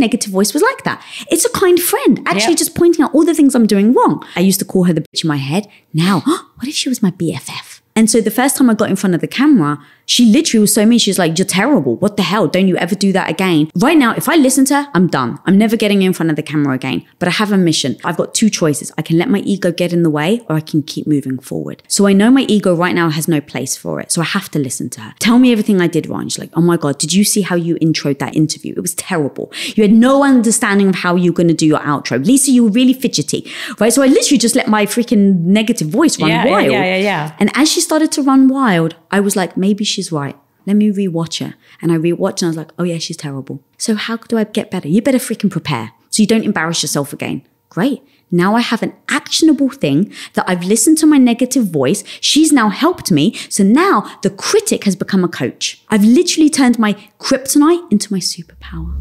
negative voice was like that. It's a kind friend, actually just pointing out all the things I'm doing wrong. I used to call her the bitch in my head. Now, what if she was my BFF? And so the first time I got in front of the camera, she literally was so mean. She was like, you're terrible. What the hell? Don't you ever do that again. Right now, if I listen to her, I'm done. I'm never getting in front of the camera again. But I have a mission. I've got two choices. I can let my ego get in the way or I can keep moving forward. So I know my ego right now has no place for it. So I have to listen to her. Tell me everything I did wrong. She's like, oh my God, did you see how you introed that interview? It was terrible. You had no understanding of how you were going to do your outro. Lisa, you were really fidgety, right? So I literally just let my freaking negative voice run wild. And as she started to run wild, I was like, maybe she's right. Let me rewatch her. And I rewatched and I was like, oh yeah, she's terrible. So how do I get better? You better freaking prepare so you don't embarrass yourself again. Great. Now I have an actionable thing that I've listened to my negative voice. She's now helped me. So now the critic has become a coach. I've literally turned my kryptonite into my superpower.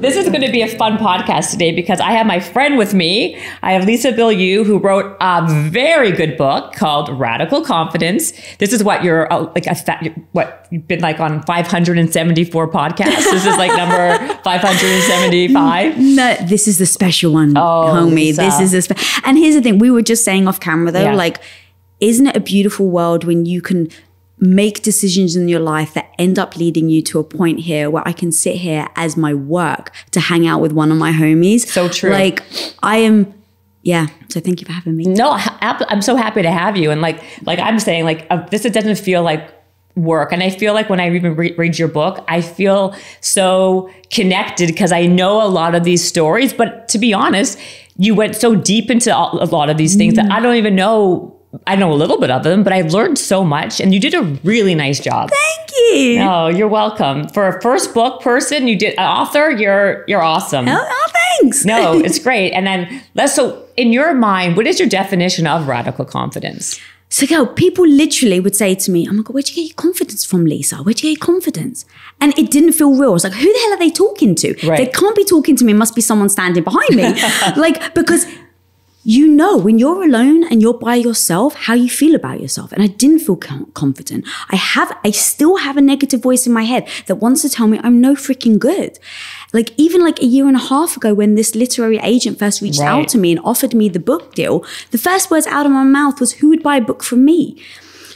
This is going to be a fun podcast today because I have my friend with me. I have Lisa Bilyeu, who wrote a very good book called Radical Confidence. This is what you're you've been like on 574 podcasts. This is like number 575. No, this is the special one, homie. Lisa. This is the special. And here's the thing: we were just saying off camera though, like, isn't it a beautiful world when you can make decisions in your life that end up leading you to a point here where I can sit here as my work to hang out with one of my homies. So true. Like I am, so thank you for having me. No, I'm so happy to have you. And like I'm saying, like this, it doesn't feel like work. And I feel like when I even read your book, I feel so connected because I know a lot of these stories. But to be honest, you went so deep into a lot of these things that I don't even know. I know a little bit of them, but I've learned so much and you did a really nice job. Thank you. Oh, you're welcome. For a first book person, you did an author, you're awesome. Oh, thanks. No, it's great. And then so in your mind, what is your definition of radical confidence? So girl, people literally would say to me, oh my God, where'd you get your confidence from, Lisa? Where'd you get your confidence? And it didn't feel real. I was like, who the hell are they talking to? Right. They can't be talking to me. It must be someone standing behind me. Because you know, when you're alone and you're by yourself, how you feel about yourself. And I didn't feel confident. I still have a negative voice in my head that wants to tell me I'm no freaking good. Like even like a year and a half ago when this literary agent first reached out to me and offered me the book deal, the first words out of my mouth was, who would buy a book from me?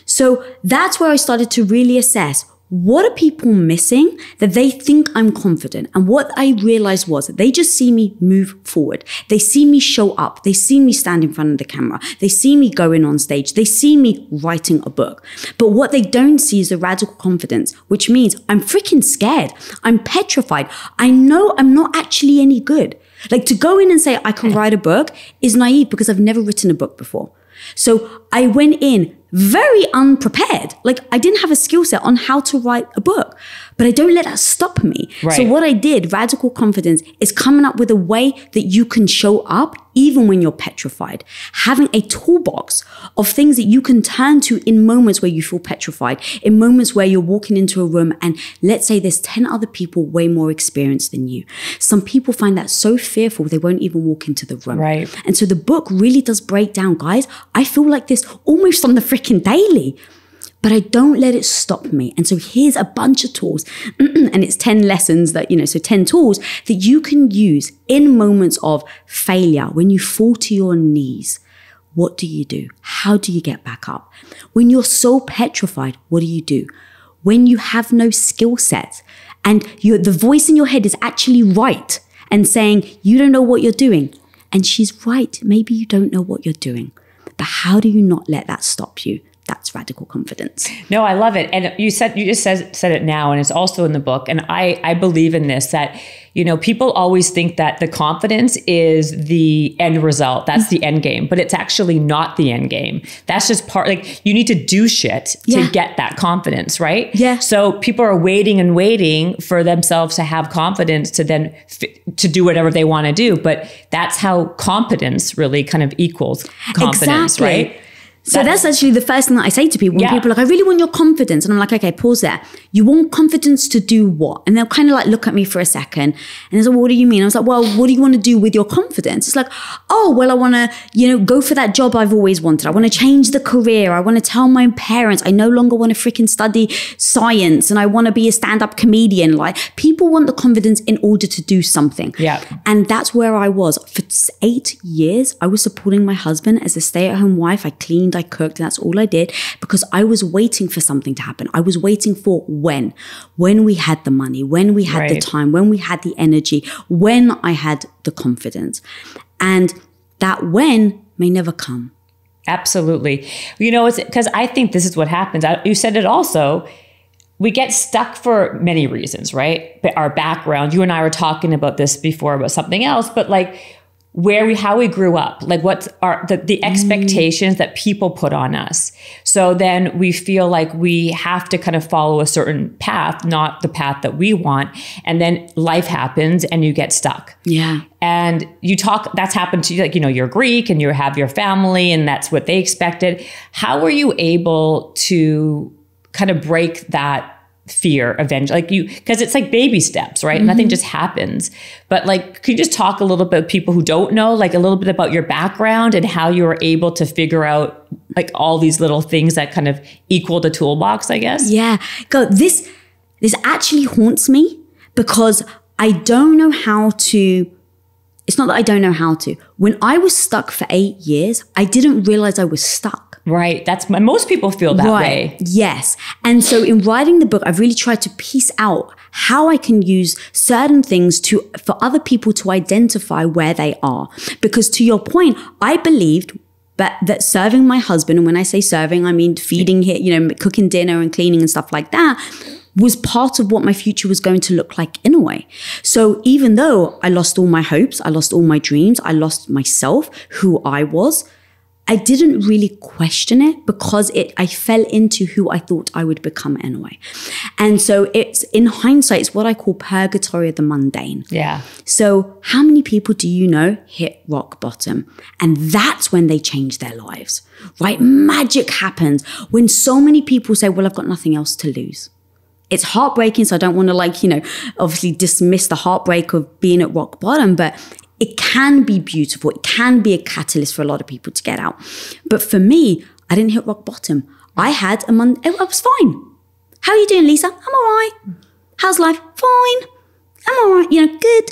So that's where I started to really assess, what are people missing that they think I'm confident? And what I realized was that they just see me move forward. They see me show up. They see me stand in front of the camera. They see me going on stage. They see me writing a book. But what they don't see is the radical confidence, which means I'm freaking scared. I'm petrified. I know I'm not actually any good. Like to go in and say I can write a book is naive because I've never written a book before. So I went in very unprepared. Like I didn't have a skill set on how to write a book, but I don't let that stop me. Right. So what I did, radical confidence, is coming up with a way that you can show up even when you're petrified. Having a toolbox of things that you can turn to in moments where you feel petrified, in moments where you're walking into a room and let's say there's 10 other people way more experienced than you. Some people find that so fearful they won't even walk into the room. Right. And so the book really does break down, guys. I feel like this almost on the freaking daily. But I don't let it stop me. And so here's a bunch of tools and it's 10 lessons that, so 10 tools that you can use in moments of failure. When you fall to your knees, what do you do? How do you get back up? When you're so petrified, what do? When you have no skill set and the voice in your head is actually right and saying, you don't know what you're doing. And she's right. Maybe you don't know what you're doing. But how do you not let that stop you? That's radical confidence. No, I love it. And you just said it now, and it's also in the book. And I believe in this, that, people always think that the confidence is the end result. That's the end game, but it's actually not the end game. That's just you need to do shit to get that confidence, right? Yeah. So people are waiting and waiting for themselves to have confidence to then to do whatever they want to do. But that's how competence really kind of equals confidence, exactly. right? So that's actually the first thing that I say to people when people are like, I really want your confidence. And I'm like, okay, pause there. You want confidence to do what? And they'll kind of like look at me for a second. And they're like, well, what do you mean? I was like, well, what do you want to do with your confidence? It's like, oh, well, I want to, go for that job I've always wanted. I want to change the career. I want to tell my parents I no longer want to freaking study science and I want to be a stand-up comedian. Like, people want the confidence in order to do something. Yeah. And that's where I was. For 8 years, I was supporting my husband as a stay-at-home wife. I cleaned, I cooked, and that's all I did because I was waiting for something to happen. I was waiting for when we had the money, when we had the time, when we had the energy, when I had the confidence. And that when may never come. Absolutely. It's because I think this is what happens. You said it also. We get stuck for many reasons, right? But our background, you and I were talking about this before about something else, but like how we grew up, like what are the expectations that people put on us. So then we feel like we have to kind of follow a certain path, not the path that we want. And then life happens and you get stuck. Yeah. And that's happened to you, like, you're Greek and you have your family and that's what they expected. How were you able to kind of break that fear eventually, because it's like baby steps, right? Nothing just happens. But like, could you just talk a little bit of people who don't know, like a little bit about your background and how you were able to figure out like all these little things that kind of equal the toolbox, I guess? Yeah. God, this actually haunts me because I don't know how to. It's not that I don't know how to. When I was stuck for 8 years, I didn't realize I was stuck. Right. Most people feel that way. Yes. And so in writing the book, I've really tried to piece out how I can use certain things for other people to identify where they are. Because to your point, I believed that serving my husband, and when I say serving, I mean feeding him, cooking dinner and cleaning and stuff like that, was part of what my future was going to look like in a way. So even though I lost all my hopes, I lost all my dreams, I lost myself, who I was, I didn't really question it because I fell into who I thought I would become anyway. And so it's, in hindsight, it's what I call purgatory of the mundane. Yeah. So how many people do you know hit rock bottom? And that's when they change their lives, right? Magic happens when so many people say, well, I've got nothing else to lose. It's heartbreaking, so I don't want to obviously dismiss the heartbreak of being at rock bottom, but it can be beautiful. It can be a catalyst for a lot of people to get out. But for me, I didn't hit rock bottom. I had I was fine. How are you doing, Lisa? I'm all right. How's life? Fine. I'm all right. Good.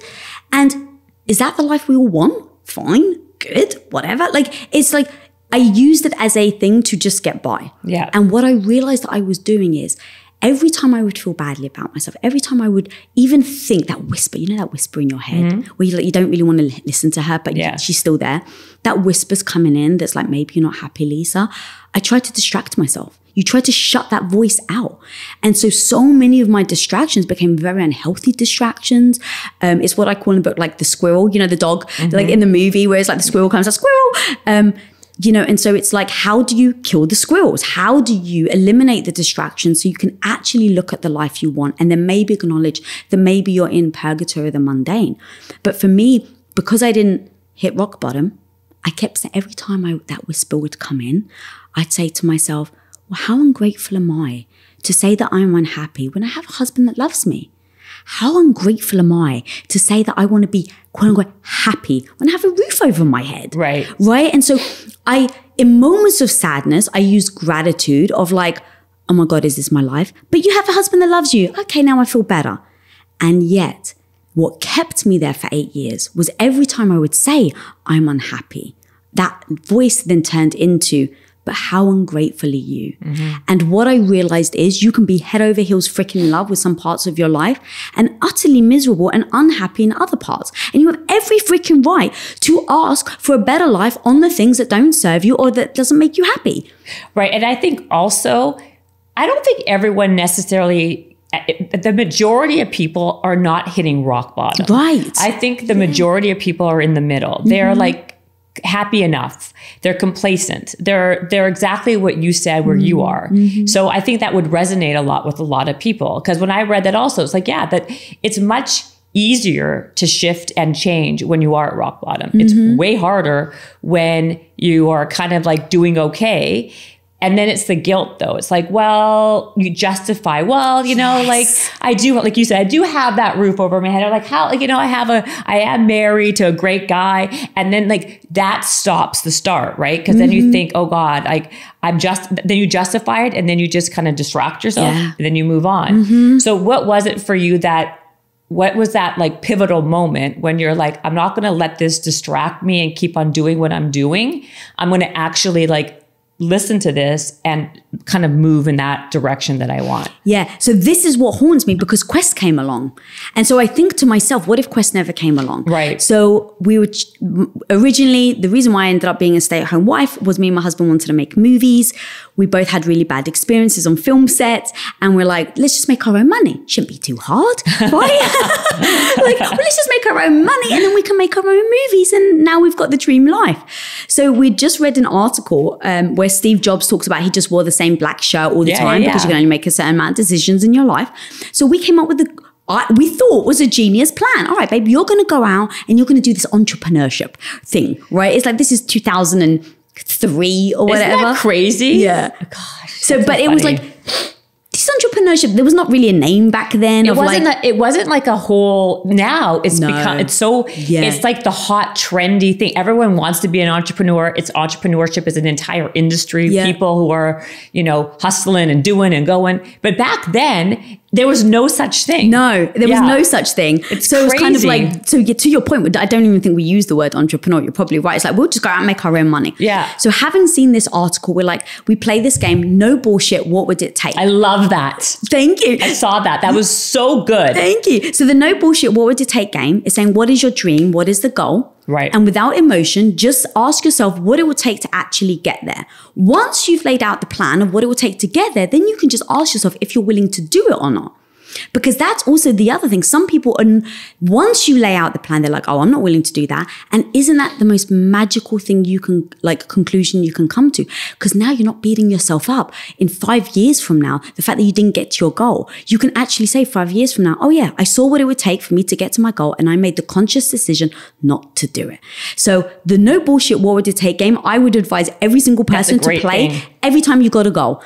And is that the life we all want? Fine. Good. Whatever. It's like I used it as a thing to just get by. Yeah. And what I realized that I was doing is, every time I would feel badly about myself, every time I would even think that whisper, that whisper in your head where you don't really want to listen to her, but she's still there. That whisper's coming in that's like, maybe you're not happy, Lisa. I tried to distract myself. You try to shut that voice out. And so many of my distractions became very unhealthy distractions. It's what I call in the book, like the squirrel, the dog, like in the movie where it's like the squirrel comes, a squirrel. And so it's like, how do you kill the squirrels? How do you eliminate the distractions so you can actually look at the life you want and then maybe acknowledge that maybe you're in purgatory of the mundane? But for me, because I didn't hit rock bottom, I kept saying, every time that whisper would come in, I'd say to myself, well, how ungrateful am I to say that I'm unhappy when I have a husband that loves me? How ungrateful am I to say that I want to be, quote unquote, happy when I have a roof over my head? Right. Right. And so in moments of sadness, I use gratitude of like, oh my God, is this my life? But you have a husband that loves you. Okay, now I feel better. And yet, what kept me there for 8 years was every time I would say, I'm unhappy, that voice then turned into, but how ungrateful are you? And what I realized is you can be head over heels freaking in love with some parts of your life and utterly miserable and unhappy in other parts. And you have every freaking right to ask for a better life on the things that don't serve you or that doesn't make you happy. Right. And I think also, I don't think everyone necessarily, the majority of people are not hitting rock bottom. Right. I think the majority of people are in the middle. They're like, happy enough. They're complacent. They're exactly what you said where you are. So I think that would resonate a lot with a lot of people. Because when I read that also, it's like, yeah, that it's much easier to shift and change when you are at rock bottom. It's way harder when you are kind of like doing okay. And then it's the guilt though. It's like, well, you justify, well, you know, like I do, like you said, I do have that roof over my head. Or like how, like, you know, I am married to a great guy. And then like that stops the start, right? Because then you think, oh God, like then you justify it and then you just kind of distract yourself and then you move on. So what was it for you what was that like pivotal moment when you're like, I'm not going to let this distract me and keep on doing what I'm doing. I'm going to actually like listen to this and kind of move in that direction that I want. Yeah. So this is what haunts me because Quest came along. And so I think to myself, what if Quest never came along? Right. So we were originally, the reason why I ended up being a stay-at-home wife was me and my husband wanted to make movies. We both had really bad experiences on film sets. And we're like, let's just make our own money. Shouldn't be too hard, right? Like, well, let's just make our own money and then we can make our own movies. And now we've got the dream life. So we just read an article where Steve Jobs talks about he just wore the same black shirt all the time because you can only make a certain amount of decisions in your life. So we came up with we thought was a genius plan. All right, babe, you're going to go out and you're going to do this entrepreneurship thing, right? It's like this is 2003 or whatever. Isn't that crazy? Yeah. Oh, gosh. So, but it was like this entrepreneurship. There was not really a name back then. It wasn't like a whole. Now it's become. It's so. Yeah. It's like the hot trendy thing. Everyone wants to be an entrepreneur. It's entrepreneurship is an entire industry. Yeah. People who are hustling and doing and going. But back then there was no such thing. No, there was no such thing. It's so crazy. It was kind of like, so to your point, I don't even think we use the word entrepreneur. You're probably right. It's like, we'll just go out and make our own money. Yeah. So having seen this article, we're like, we play this game, no bullshit. What would it take? I love that. Thank you. I saw that. That was so good. Thank you. So the no bullshit, what would it take game is saying, what is your dream? What is the goal? Right. And without emotion, just ask yourself what it would take to actually get there. Once you've laid out the plan of what it would take to get there, then you can just ask yourself if you're willing to do it or not. Because that's also the other thing. Some people, once you lay out the plan, they're like, oh, I'm not willing to do that. And isn't that the most magical thing you can, like, conclusion you can come to? Because now you're not beating yourself up. In 5 years from now, the fact that you didn't get to your goal, you can actually say 5 years from now, oh yeah, I saw what it would take for me to get to my goal and I made the conscious decision not to do it. So the no bullshit, what would it take game, I would advise every single person to play every time you got a goal.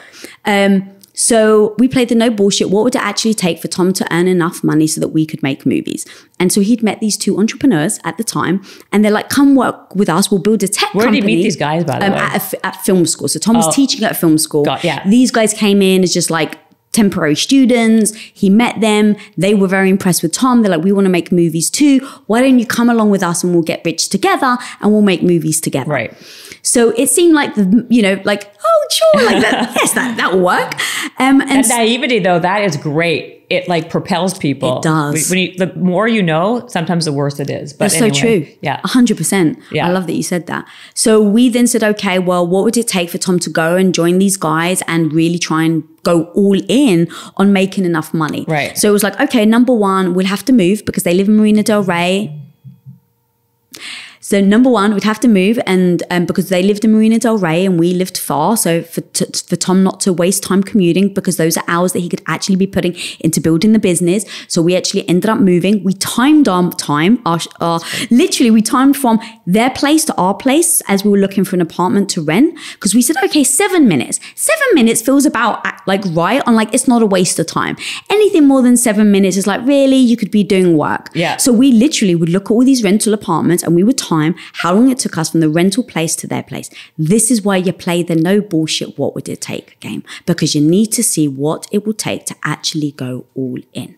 So we played the no bullshit. What would it actually take for Tom to earn enough money so that we could make movies? And so he'd met these two entrepreneurs at the time and they're like, come work with us. We'll build a tech company. Where did he meet these guys, by the way? At film school. So Tom was teaching at film school. Yeah. These guys came in as just like temporary students. He met them. They were very impressed with Tom. They're like, we want to make movies too. Why don't you come along with us and we'll get rich together and we'll make movies together. Right. So it seemed like, like, oh, sure, like that. Yes, that will work. And naivety, though, that is great. It like propels people. It does. The more you know, sometimes the worse it is. But that's so true. Yeah. 100%. Yeah. I love that you said that. So we then said, okay, well, what would it take for Tom to go and join these guys and really try and go all in on making enough money? Right. So it was like, okay, number one, we'll have to move because they live in Marina Del Rey. So number one, we'd have to move and because they lived in Marina Del Rey and we lived far. So for Tom not to waste time commuting because those are hours that he could actually be putting into building the business. So we actually ended up moving. We timed our time, literally we timed from their place to our place as we were looking for an apartment to rent. Because we said, okay, 7 minutes. 7 minutes feels about like right on like, it's not a waste of time. Anything more than 7 minutes is like, really, you could be doing work. Yeah. So we literally would look at all these rental apartments and we would time how long it took us from the rental place to their place. This is why you play the no bullshit, what would it take game, because you need to see what it will take to actually go all in.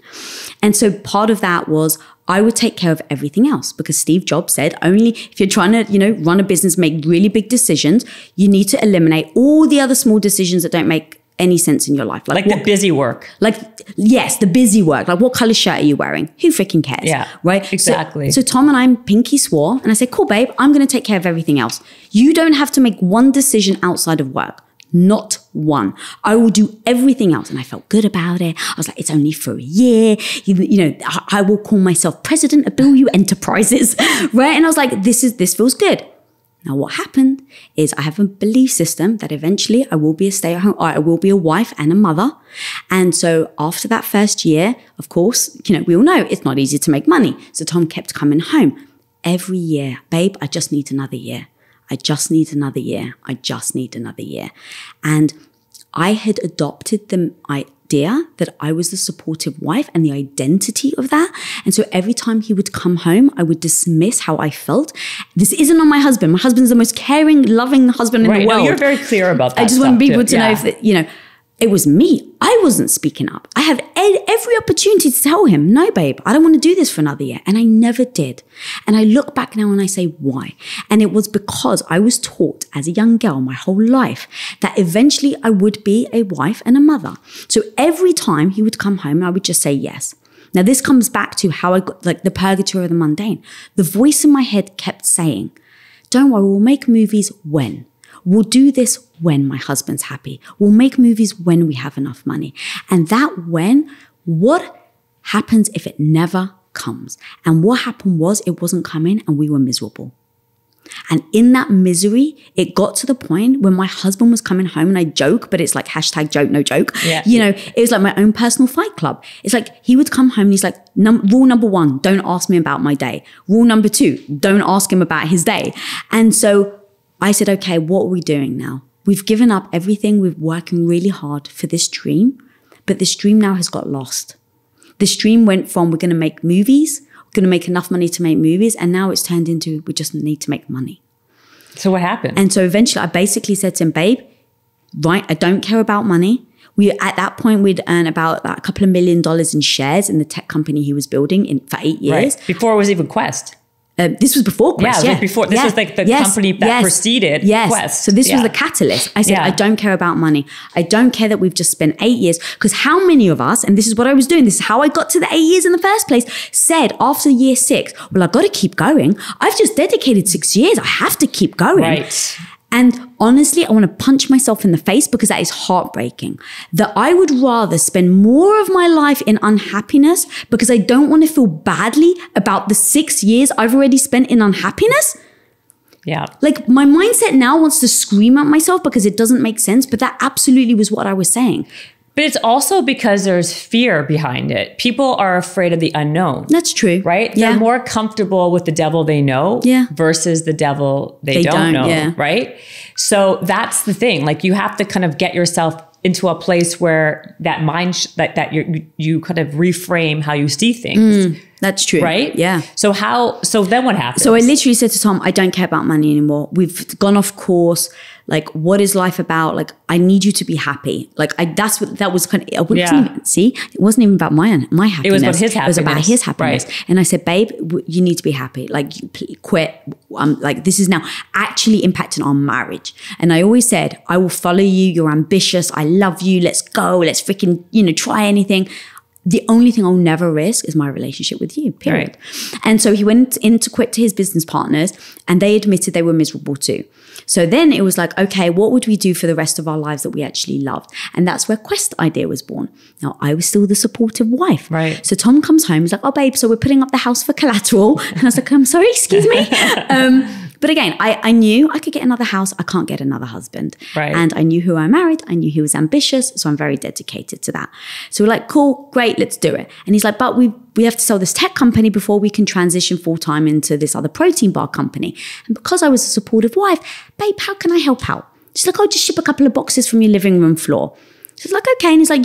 And so part of that was I would take care of everything else because Steve Jobs said only if you're trying to, run a business, make really big decisions, you need to eliminate all the other small decisions that don't make any sense in your life. Like the busy work. Like, yes, the busy work. Like, what color shirt are you wearing? Who freaking cares? Yeah, right? Exactly. So Tom and I pinky swore and I said, cool, babe, I'm going to take care of everything else. You don't have to make one decision outside of work. Not one. I will do everything else. And I felt good about it. I was like, it's only for a year. I will call myself president of Bilyeu Enterprises. Right? And I was like, this feels good. Now, what happened is I have a belief system that eventually I will be a stay-at-home, or I will be a wife and a mother. And so after that first year, of course, we all know it's not easy to make money. So Tom kept coming home every year. Babe, I just need another year. I just need another year. I just need another year. And I had adopted the idea that I was the supportive wife and the identity of that. And so every time he would come home, I would dismiss how I felt. This isn't on my husband. My husband's the most caring, loving husband in the world. No, you're very clear about that. I just want people to know that, it was me. I wasn't speaking up. I had every opportunity to tell him, no, babe, I don't want to do this for another year. And I never did. And I look back now and I say, why? And it was because I was taught as a young girl my whole life that eventually I would be a wife and a mother. So every time he would come home, I would just say yes. Now, this comes back to how I got the purgatory of the mundane. The voice in my head kept saying, don't worry, we'll make movies when. We'll do this when my husband's happy. We'll make movies when we have enough money. And that when, what happens if it never comes? And what happened was it wasn't coming and we were miserable. And in that misery, it got to the point when my husband was coming home, and I joke, but it's like #joke, no joke. Yeah. It was like my own personal fight club. It's like he would come home and he's like, rule number 1, don't ask me about my day. Rule number 2, don't ask him about his day. And so I said, okay, what are we doing now? We've given up everything. We're working really hard for this dream, but this dream now has got lost. This dream went from we're going to make movies, we're going to make enough money to make movies, and now it's turned into we just need to make money. So what happened? And so eventually I basically said to him, babe, right, I don't care about money. At that point, we'd earn about a couple of $1 million in shares in the tech company he was building for 8 years. Right. Before it was even Quest. This was before Quest. Yeah, before. This was like the company that preceded Quest. So this was the catalyst. I said, I don't care about money. I don't care that we've just spent 8 years. Because how many of us, and this is what I was doing, this is how I got to the 8 years in the first place, said after year 6, well, I've got to keep going. I've just dedicated 6 years. I have to keep going. Right. And honestly, I want to punch myself in the face because that is heartbreaking. That I would rather spend more of my life in unhappiness because I don't want to feel badly about the 6 years I've already spent in unhappiness. Yeah. Like my mindset now wants to scream at myself because it doesn't make sense, but that absolutely was what I was saying. But it's also because there's fear behind it. People are afraid of the unknown. That's true. Right? Yeah. They're more comfortable with the devil they know versus the devil they don't know. Yeah. Right? So that's the thing. Like you have to kind of get yourself into a place where that mind, that you kind of reframe how you see things. That's true. Right? Yeah. So then what happens? So I literally said to Tom, I don't care about money anymore. We've gone off course. Like, what is life about? Like, I need you to be happy. Like, that was kind of, I wouldn't even, see, it wasn't even about my happiness. It was about his happiness. It was about his happiness. Right. And I said, babe, you need to be happy. Like, you quit. Like, this is now actually impacting our marriage. And I always said, I will follow you. You're ambitious. I love you. Let's go. Let's freaking, try anything. The only thing I'll never risk is my relationship with you, period. Right. And so he went in to quit to his business partners and they admitted they were miserable too. So then it was like, okay, what would we do for the rest of our lives that we actually loved? And that's where Quest idea was born. Now, I was still the supportive wife. Right. So Tom comes home, he's like, oh, babe, so we're putting up the house for collateral. And I was like, I'm sorry, excuse me. But again, I knew I could get another house. I can't get another husband. Right. And I knew who I married. I knew he was ambitious. So I'm very dedicated to that. So we're like, cool, great, let's do it. And he's like, but we have to sell this tech company before we can transition full-time into this other protein bar company. And because I was a supportive wife, babe, how can I help out? She's like, oh, just ship a couple of boxes from your living room floor. She's like, okay. And he's like,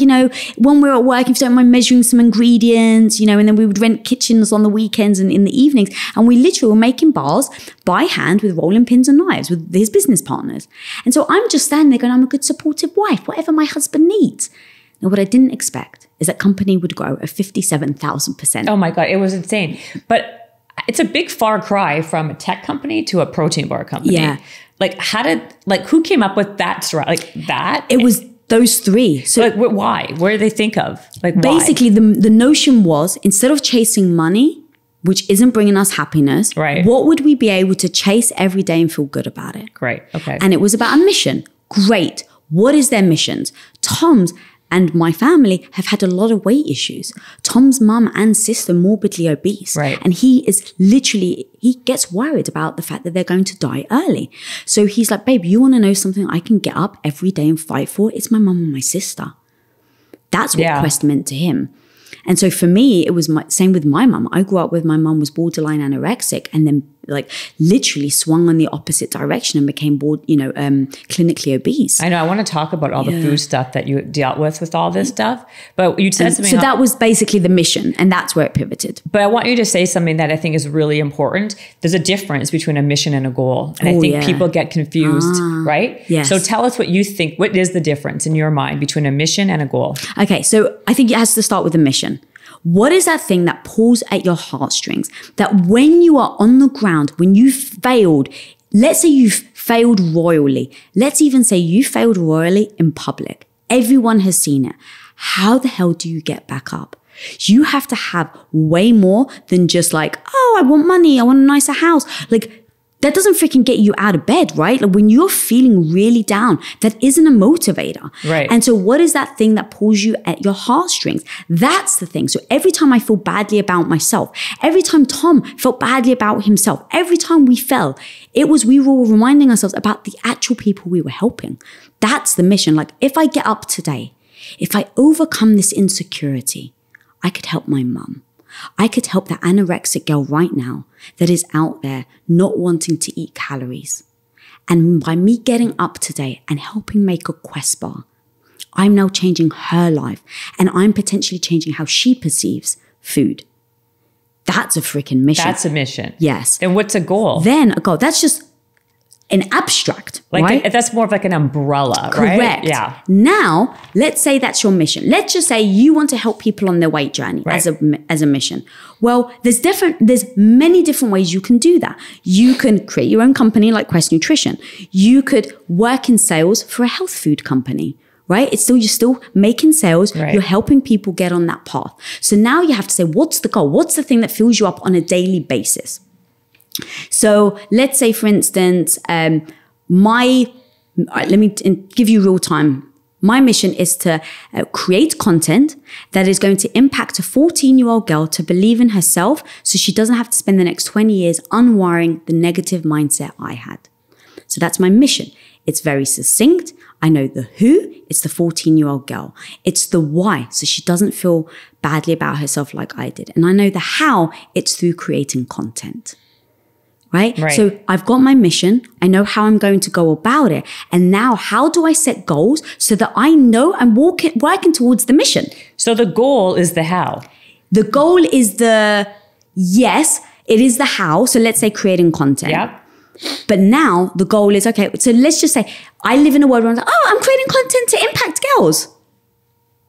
when we're at work, if you don't mind measuring some ingredients, and then we would rent kitchens on the weekends and in the evenings. And we literally were making bars by hand with rolling pins and knives with his business partners. And so I'm just standing there going, I'm a good supportive wife, whatever my husband needs. Now, what I didn't expect is that company would grow at 57,000%. Oh my God, it was insane. But it's a big far cry from a tech company to a protein bar company. Yeah. Like who came up with that? Like that? It was those three. So like, why? Where do they think of? Like basically the notion was instead of chasing money, which isn't bringing us happiness, right, what would we be able to chase every day and feel good about it? Great. Okay. And it was about a mission. Great. What is their missions? Tom's and my family have had a lot of weight issues. Tom's mum and sister morbidly obese. Right. And he gets worried about the fact that they're going to die early. So he's like, babe, you want to know something I can get up every day and fight for? It's my mum and my sister. That's what Quest meant to him. And so for me, it was same with my mum. I grew up with my mum was borderline anorexic and then like literally swung on the opposite direction and became clinically obese. I know. I want to talk about all the food stuff that you dealt with all this stuff. But you said something. So that was basically the mission, and that's where it pivoted. But I want you to say something that I think is really important. There's a difference between a mission and a goal. And I think people get confused, right? Yes. So tell us what you think. What is the difference in your mind between a mission and a goal? Okay. So I think it has to start with a mission. What is that thing that pulls at your heartstrings? That when you are on the ground, when you failed, let's say you've failed royally. Let's even say you failed royally in public. Everyone has seen it. How the hell do you get back up? You have to have way more than just like, oh, I want money. I want a nicer house. Like, that doesn't freaking get you out of bed, right? Like when you're feeling really down, that isn't a motivator. Right. And so what is that thing that pulls you at your heartstrings? That's the thing. So every time I feel badly about myself, every time Tom felt badly about himself, every time we fell, we were reminding ourselves about the actual people we were helping. That's the mission. Like if I get up today, if I overcome this insecurity, I could help my mum. I could help that anorexic girl right now that is out there not wanting to eat calories. And by me getting up today and helping make a Quest bar, I'm now changing her life and I'm potentially changing how she perceives food. That's a freaking mission. That's a mission. Yes. Then what's a goal? Then a goal. That's just an abstract, like right? That's more of like an umbrella, Correct. Right? Yeah. Now, let's say that's your mission. Let's just say you want to help people on their weight journey as a mission. Well, there's many different ways you can do that. You can create your own company like Quest Nutrition. You could work in sales for a health food company, right? You're still making sales. Right. You're helping people get on that path. So now you have to say, what's the goal? What's the thing that fills you up on a daily basis? So let's say, for instance, let me give you real time. My mission is to create content that is going to impact a 14-year-old girl to believe in herself so she doesn't have to spend the next 20 years unwiring the negative mindset I had. So that's my mission. It's very succinct. I know the who, it's the 14-year-old girl. It's the why, so she doesn't feel badly about herself like I did. And I know the how, it's through creating content. Right? So I've got my mission. I know how I'm going to go about it. And now how do I set goals so that I know I'm working towards the mission? So the goal is the how. The goal is yes, it is the how. So let's say creating content. Yeah. But now the goal is, okay, so let's just say I live in a world where I'm like, I'm creating content to impact girls.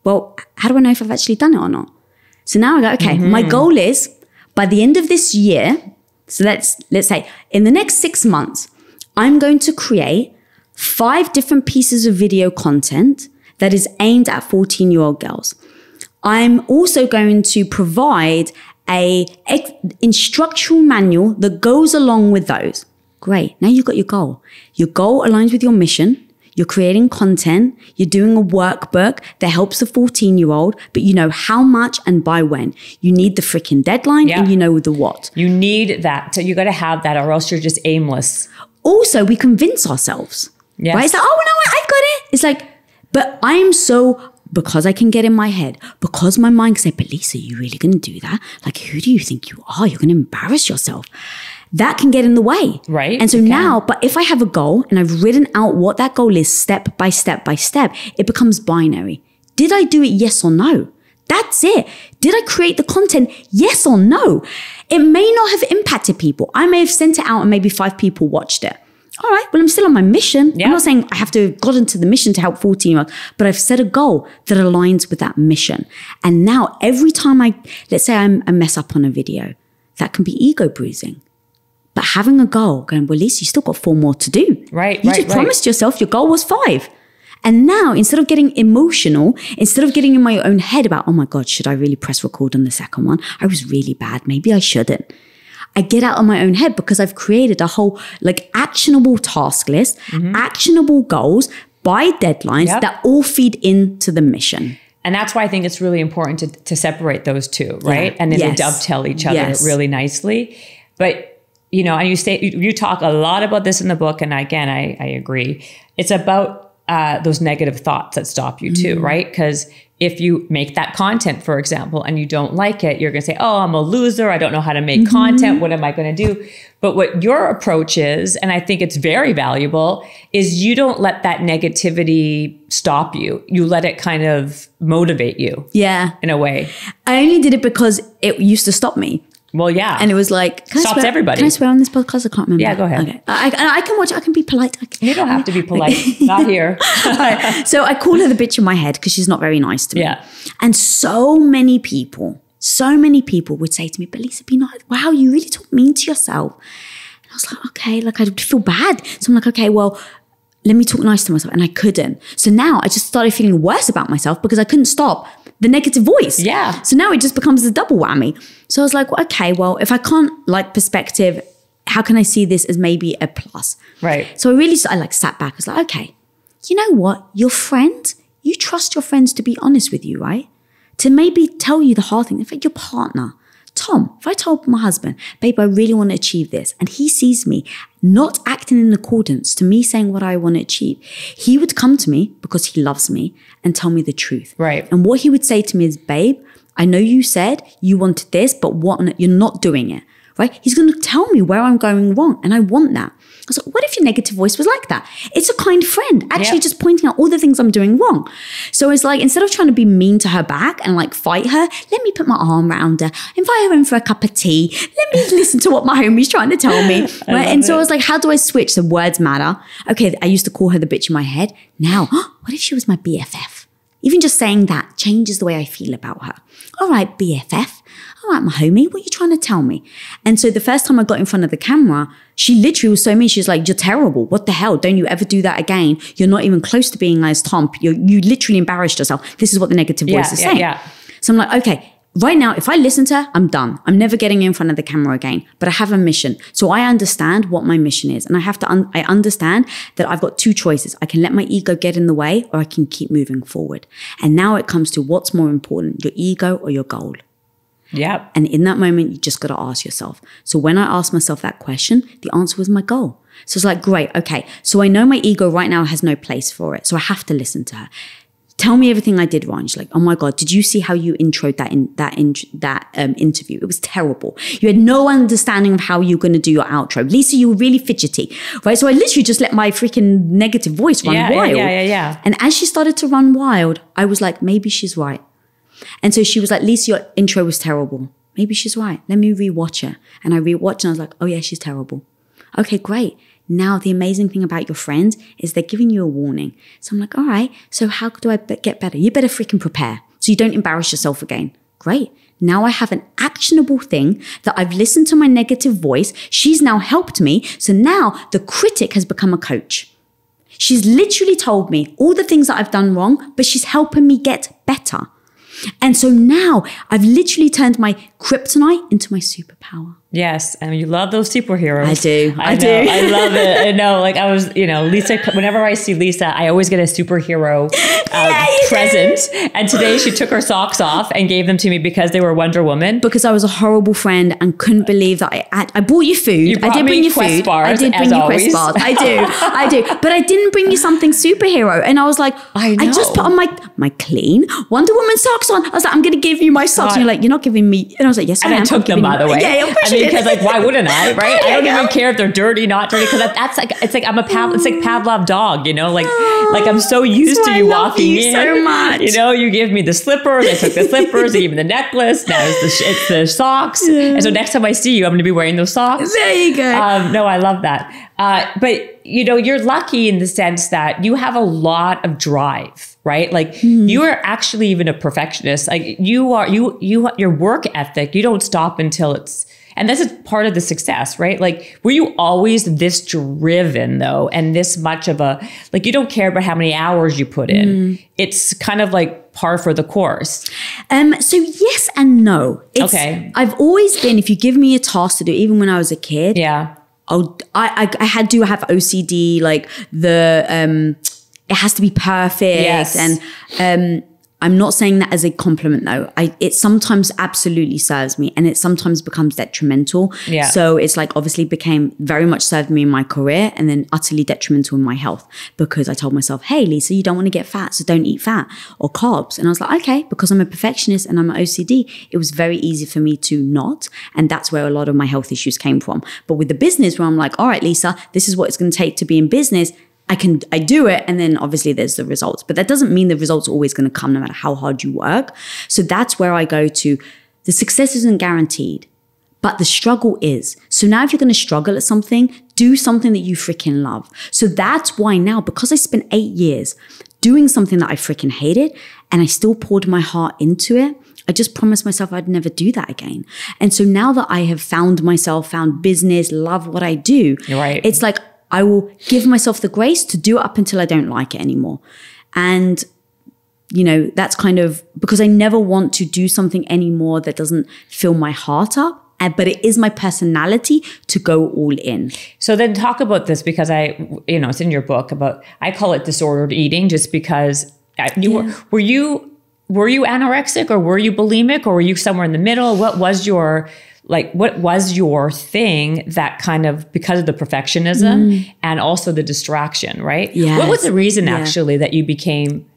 Well, how do I know if I've actually done it or not? So now I go, okay, my goal is by the end of this year, so let's say in the next 6 months, I'm going to create 5 different pieces of video content that is aimed at 14-year-old girls. I'm also going to provide a instructional manual that goes along with those. Great. Now you've got your goal. Your goal aligns with your mission. You're creating content. You're doing a workbook that helps the 14-year-old, but you know how much and by when. You need the freaking deadline and you know the what. You need that. So you got to have that or else you're just aimless. Also, we convince ourselves. Yes. Right? It's like, oh, no, I've got it. It's like, but because I can get in my head, because my mind can say, but Lisa, you really going to do that? Like, who do you think you are? You're going to embarrass yourself. That can get in the way. Right. And so now, but if I have a goal and I've written out what that goal is step by step by step, it becomes binary. Did I do it? Yes or no? That's it. Did I create the content? Yes or no? It may not have impacted people. I may have sent it out and maybe 5 people watched it. All right, well, I'm still on my mission. Yeah. I'm not saying I have to have gotten to the mission to help 14-year-olds, but I've set a goal that aligns with that mission. And now every time let's say I mess up on a video, that can be ego bruising. But having a goal, going, well, Lisa, you still got 4 more to do. Right, You just promised yourself your goal was 5. And now, instead of getting emotional, instead of getting in my own head about, oh my God, should I really press record on the second one? I was really bad. Maybe I shouldn't. I get out of my own head because I've created a whole actionable task list, actionable goals, by deadlines that all feed into the mission. And that's why I think it's really important to separate those two, right? And then they dovetail each other really nicely. But, you know, and you talk a lot about this in the book. And again, I agree. It's about those negative thoughts that stop you too, right? Because if you make that content, for example, and you don't like it, you're going to say, oh, I'm a loser. I don't know how to make content. What am I going to do? But what your approach is, and I think it's very valuable, is you don't let that negativity stop you. You let it kind of motivate you. Yeah. In a way. I only did it because it used to stop me. Well, yeah. And it was like, stops everybody. Can I swear on this podcast? I can't remember. Yeah, go ahead. Okay. I can watch it. I can be polite. You don't have to be polite. Not here. Right. So I call her the bitch in my head because she's not very nice to me. Yeah. And so many people would say to me, but Lisa, be nice. Wow, you really talk mean to yourself. And I was like, okay, like I feel bad. So I'm like, okay, well, let me talk nice to myself. And I couldn't. So now I just started feeling worse about myself because I couldn't stop the negative voice. Yeah. So now it just becomes a double whammy. So I was like, well, okay, well, if I can't like perspective, how can I see this as maybe a plus? Right. So I like sat back. I was like, okay, you know what? Your friend, you trust your friends to be honest with you, right? To maybe tell you the hard thing. In fact, your partner, Tom, if I told my husband, babe, I really want to achieve this, and he sees me not acting in accordance to me saying what I want to achieve, he would come to me because he loves me and tell me the truth. Right. And what he would say to me is, babe, I know you said you wanted this, but you're not doing it. Right? He's going to tell me where I'm going wrong, and I want that. I was like, what if your negative voice was like that? It's a kind friend, actually just pointing out all the things I'm doing wrong. So it's like, instead of trying to be mean to her back and like fight her, let me put my arm around her, invite her in for a cup of tea. Let me listen to what my homie's trying to tell me. Right? And so I was like, how do I switch? The words matter. Okay, I used to call her the bitch in my head. Now, what if she was my BFF? Even just saying that changes the way I feel about her. All right, BFF. All right, my homie, what are you trying to tell me? And so the first time I got in front of the camera, she literally was so mean. She was like, you're terrible. What the hell? Don't you ever do that again. You're not even close to being as Tom. You literally embarrassed yourself. This is what the negative voice is saying. So I'm like, okay, right now, if I listen to her, I'm done. I'm never getting in front of the camera again. But I have a mission. So I understand what my mission is. And I understand that I've got two choices. I can let my ego get in the way, or I can keep moving forward. And now it comes to what's more important, your ego or your goal. Yeah. And in that moment, you just got to ask yourself. So when I asked myself that question, the answer was my goal. So it's like, great. Okay. So I know my ego right now has no place for it. So I have to listen to her. Tell me everything I did wrong. She's like, oh my God, did you see how you introed that interview? It was terrible. You had no understanding of how you were going to do your outro. Lisa, you were really fidgety, right? So I literally just let my freaking negative voice run wild. Yeah. And as she started to run wild, I was like, maybe she's right. And so she was like, Lisa, your intro was terrible. Maybe she's right. Let me rewatch her. And I rewatched and I was like, oh yeah, she's terrible. Okay, great. Now, the amazing thing about your friends is they're giving you a warning. So I'm like, all right, so how do I get better? You better freaking prepare so you don't embarrass yourself again. Great. Now I have an actionable thing that I've listened to my negative voice. She's now helped me. So now the critic has become a coach. She's literally told me all the things that I've done wrong, but she's helping me get better. And so now I've literally turned my kryptonite into my superpower. Yes. And you love those superheroes. I do. I do. I love it. I know. Like I was, Lisa, whenever I see Lisa, I always get a superhero present. And today she took her socks off and gave them to me because they were Wonder Woman. Because I was a horrible friend and couldn't believe that I bought you food. I did bring you food. Bars, I did bring you Quest bars. I do. But I didn't bring you something superhero. And I was like, I just put on my clean Wonder Woman socks on. I was like, I'm going to give you my socks. And you're like, you're not giving me. And I was like, yes, I am. And I took them, by the way. Yeah, because like, why wouldn't I? Right? I don't even care if they're dirty, not dirty. Because that's like, it's like I'm it's like Pavlov dog, like I'm so used to you walking in. So much. You give me the slippers. I took the slippers. I gave me the necklace. Now it's the socks. Yeah. And so next time I see you, I'm going to be wearing those socks. There you go. No, I love that. But you're lucky in the sense that you have a lot of drive. Right? Like you are actually even a perfectionist. Like your work ethic, you don't stop until and this is part of the success, right? Like, were you always this driven though? And this much of you don't care about how many hours you put in. It's kind of like par for the course. So yes and no. Okay. I've always been, if you give me a task to do, even when I was a kid. Yeah. I had to have OCD, like it has to be perfect. Yes. And I'm not saying that as a compliment though. It sometimes absolutely serves me and it sometimes becomes detrimental. Yeah. So it's like obviously became very much served me in my career and then utterly detrimental in my health because I told myself, hey, Lisa, you don't want to get fat, so don't eat fat or carbs. And I was like, okay, because I'm a perfectionist and I'm an OCD, it was very easy for me to not. And that's where a lot of my health issues came from. But with the business where I'm like, all right, Lisa, this is what it's going to take to be in business. I do it. And then obviously there's the results, but that doesn't mean the results are always going to come no matter how hard you work. So that's where I go to the success isn't guaranteed, but the struggle is. So now if you're going to struggle at something, do something that you freaking love. So that's why now, because I spent 8 years doing something that I freaking hated and I still poured my heart into it, I just promised myself I'd never do that again. And so now that I have found myself, found business, love what I do, right. It's like, I will give myself the grace to do it up until I don't like it anymore. And, you know, that's kind of because I never want to do something anymore that doesn't fill my heart up. But it is my personality to go all in. So then talk about this because it's in your book about, I call it disordered eating just because were you anorexic or were you bulimic or were you somewhere in the middle? What was your thing that kind of, because of the perfectionism and also the distraction, right? Yes. What was the reason actually that you became,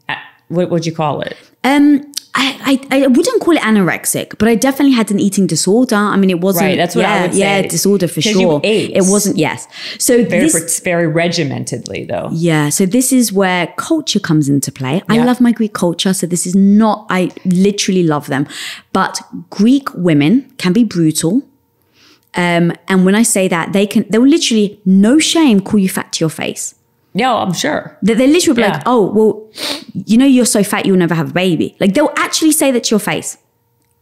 what would you call it? I wouldn't call it anorexic, but I definitely had an eating disorder. I mean, it wasn't. Right, that's what I would say. Yeah, disorder for sure. You ate. It wasn't, yes. So very regimentedly though. Yeah, so this is where culture comes into play. I love my Greek culture, so this is not, I literally love them. But Greek women can be brutal. And when I say that, they'll literally, no shame, call you fat to your face. Yeah, I'm sure. They literally be like, oh, well, you know, you're so fat, you'll never have a baby. Like they'll actually say that to your face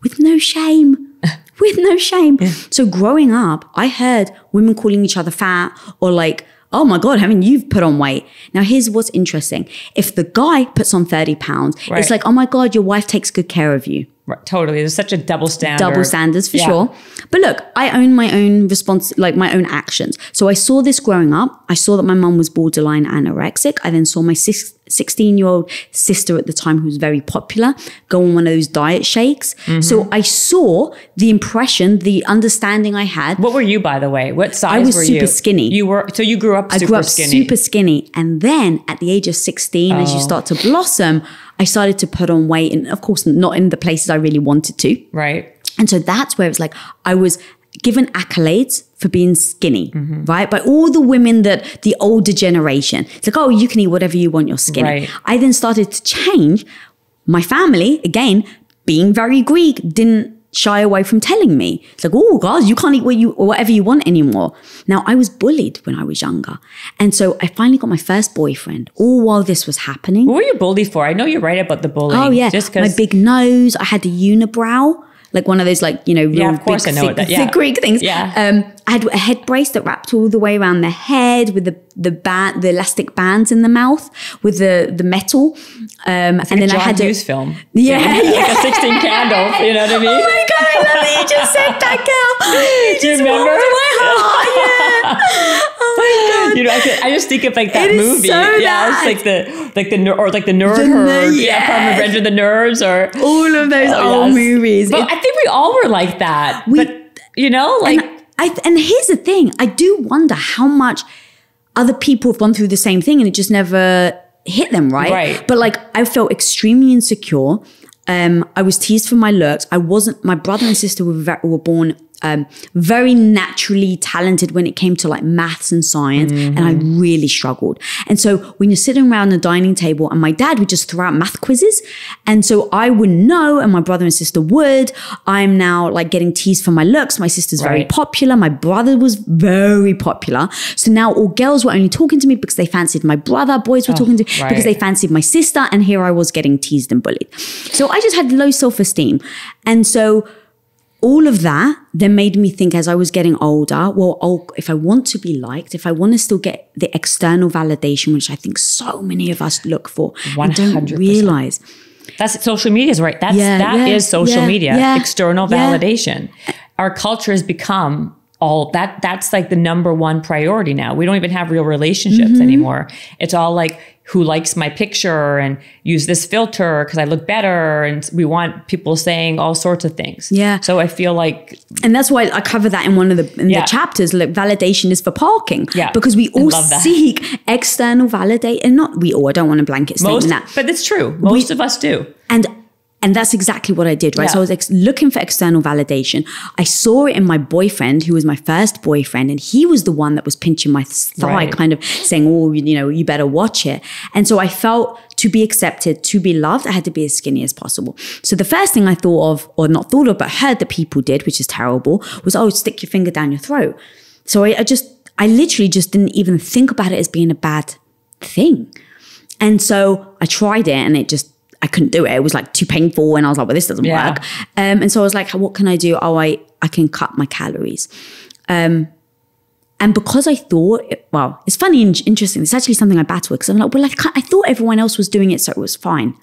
with no shame, with no shame. Yeah. So growing up, I heard women calling each other fat or like, oh my God, you've put on weight. Now here's what's interesting. If the guy puts on 30 pounds, it's like, oh my God, your wife takes good care of you. Right, totally. There's such a double standard. Double standards for sure. But look, I own my own response, like my own actions. So I saw this growing up. I saw that my mum was borderline anorexic. I then saw my 16-year-old sister at the time, who was very popular, go on one of those diet shakes. Mm-hmm. So I saw the impression, the understanding I had. What were you, by the way? What size were you? I was super skinny. So you grew up super skinny. I grew up super skinny. And then at the age of 16, as you start to blossom, I started to put on weight, and of course not in the places I really wanted to. Right. And so that's where it's like I was given accolades for being skinny, right? By all the women that the older generation. It's like, oh, you can eat whatever you want, you're skinny. Right. I then started to change. My family, again, being very Greek, didn't shy away from telling me. It's like, oh, guys, you can't eat whatever you want anymore. Now, I was bullied when I was younger. And so I finally got my first boyfriend, all while this was happening. What were you bullied for? I know you're right about the bullying. Oh, yeah. Just my big nose. I had the unibrow. Like one of those, like, you know, real of course big, I know thick, thick Greek things. Yeah. I had a head brace that wrapped all the way around the head with the elastic bands in the mouth with the metal. And then John I had Hughes film. Yeah, like a 16 candles. You know what I mean? Oh my God, I love that you just said that, girl. Do you remember? My heart, yeah. Oh my God. You know, I just think of like that movie. So it's like the nerd herd. From Revenge of the Nerds or all of those old movies. But I think we all were like that. But you know, like. And here's the thing, I do wonder how much other people have gone through the same thing and it just never hit them, right? Right. But like, I felt extremely insecure. I was teased for my looks. My brother and sister were born very naturally talented when it came to like maths and science. And I really struggled. And so when you're sitting around the dining table and my dad would just throw out math quizzes. And so I wouldn't know and my brother and sister would. I'm now like getting teased for my looks. My sister's very popular. My brother was very popular. So now all girls were only talking to me because they fancied my brother. Boys were talking to me because they fancied my sister. And here I was getting teased and bullied. So I just had low self-esteem. And so all of that then made me think as I was getting older, well, if I want to be liked, if I want to still get the external validation, which I think so many of us look for 100%. And don't realize. That's social media, right? That is social media, external validation. Our culture has become all that's like the number one priority now. We don't even have real relationships anymore. It's all like, who likes my picture and use this filter because I look better. And we want people saying all sorts of things. Yeah. So I feel like... And that's why I cover that in one of the chapters. Like, validation is for parking. Yeah. Because we all seek external validate. And not we all, I don't want to blanket statement that. But it's true. Most of us do. And that's exactly what I did, right? Yeah. So I was looking for external validation. I saw it in my boyfriend, who was my first boyfriend, and he was the one that was pinching my thigh, kind of saying, oh, you know, you better watch it. And so I felt to be accepted, to be loved, I had to be as skinny as possible. So the first thing I thought of, or not thought of, but heard that people did, which is terrible, was, oh, stick your finger down your throat. So I literally just didn't even think about it as being a bad thing. And so I tried it, and I couldn't do it. It was like too painful. And I was like, well, this doesn't work. And so I was like, what can I do? Oh, I can cut my calories. And because I thought, it's funny and interesting. It's actually something I battle with, because I'm like, well, I thought everyone else was doing it, so it was fine.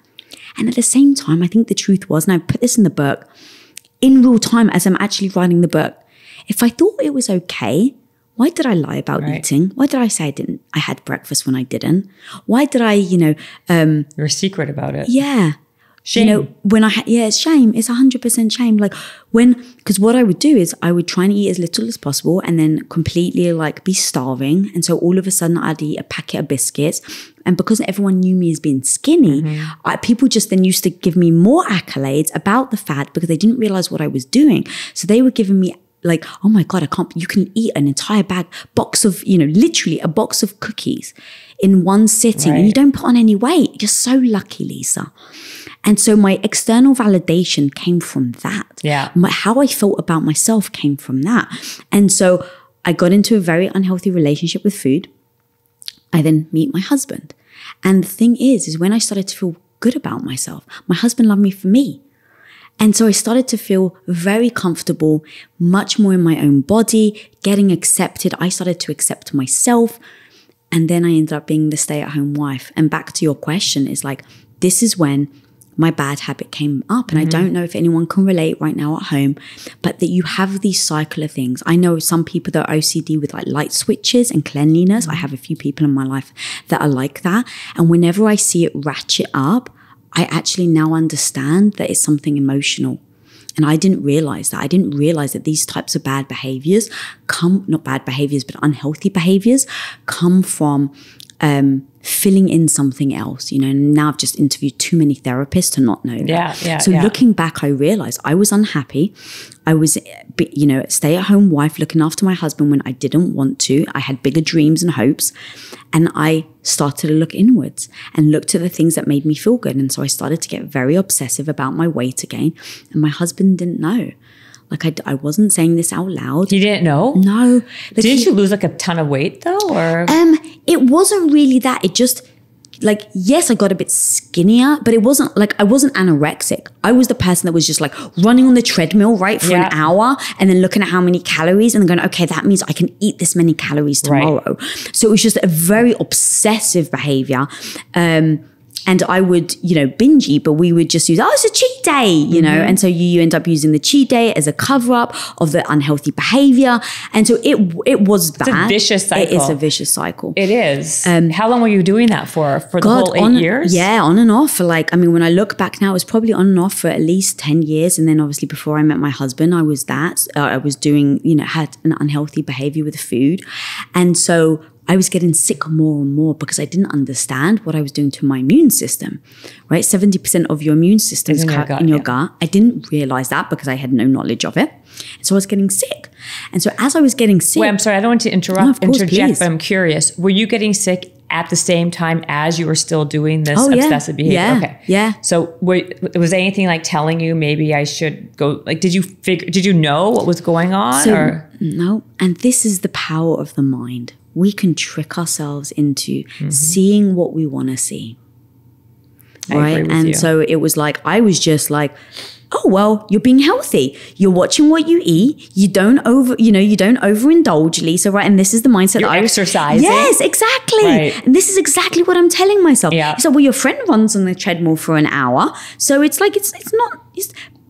And at the same time, I think the truth was, and I put this in the book, in real time as I'm actually writing the book, if I thought it was okay, why did I lie about eating? Why did I say I had breakfast when I didn't? Why did I, You're secret about it. Yeah. Shame. You know, when it's shame. It's 100% shame. Like because what I would do is I would try and eat as little as possible, and then completely like be starving. And so all of a sudden I'd eat a packet of biscuits. And because everyone knew me as being skinny, people just then used to give me more accolades about the fat, because they didn't realize what I was doing. So they were giving me like, oh my God, you can eat an entire box of, literally a box of cookies in one sitting, and you don't put on any weight. You're so lucky, Lisa. And so my external validation came from that. Yeah. How I felt about myself came from that. And so I got into a very unhealthy relationship with food. I then meet my husband. And the thing is when I started to feel good about myself, my husband loved me for me. And so I started to feel very comfortable, much more in my own body, getting accepted. I started to accept myself. And then I ended up being the stay-at-home wife. And back to your question, is like, this is when my bad habit came up. And I don't know if anyone can relate right now at home, but that you have these cycle of things. I know some people that are OCD with like light switches and cleanliness. I have a few people in my life that are like that. And whenever I see it ratchet up, I actually now understand that it's something emotional. And I didn't realize that. I didn't realize that these types of bad behaviors not bad behaviors, but unhealthy behaviors come from filling in something else, and now I've just interviewed too many therapists to not know that. So looking back, I realized I was unhappy. I was, a stay-at-home wife looking after my husband when I didn't want to. I had bigger dreams and hopes. And I started to look inwards and looked at the things that made me feel good. And so I started to get very obsessive about my weight again. And my husband didn't know. Like I wasn't saying this out loud. He didn't know? No. Didn't you lose like a ton of weight though? Or it wasn't really that. It just like, yes, I got a bit skinnier, but it wasn't like, I wasn't anorexic. I was the person that was just like running on the treadmill, right, for an hour, and then looking at how many calories and then going, okay, that means I can eat this many calories tomorrow. So it was just a very obsessive behavior. And I would, binge eat, but we would just use, it's a cheat day, and so you end up using the cheat day as a cover up of the unhealthy behavior. And so it was bad. It's a vicious cycle. It is a vicious cycle. It is. How long were you doing that for? For the whole 8 years? Yeah, on and off for when I look back now, it was probably on and off for at least 10 years. And then obviously before I met my husband, I was doing, had an unhealthy behavior with food. And so I was getting sick more and more because I didn't understand what I was doing to my immune system, right? 70% of your immune system is in your gut. I didn't realize that because I had no knowledge of it. So I was getting sick. And so as I was getting sick... Wait, I'm sorry, I don't want to interject, but I'm curious. Were you getting sick at the same time as you were still doing this obsessive behavior? Yeah, okay. Yeah. So was anything like telling you maybe I should go, like, did you know what was going on? No. And this is the power of the mind. We can trick ourselves into seeing what we want to see. Right. And so it was like, I was just like, oh, well, you're being healthy. You're watching what you eat. You don't overindulge, Lisa, right? And this is the mindset you're exercising. Yes, exactly. Right. And this is exactly what I'm telling myself. Yeah. So, well, your friend runs on the treadmill for an hour. So it's like, it's not,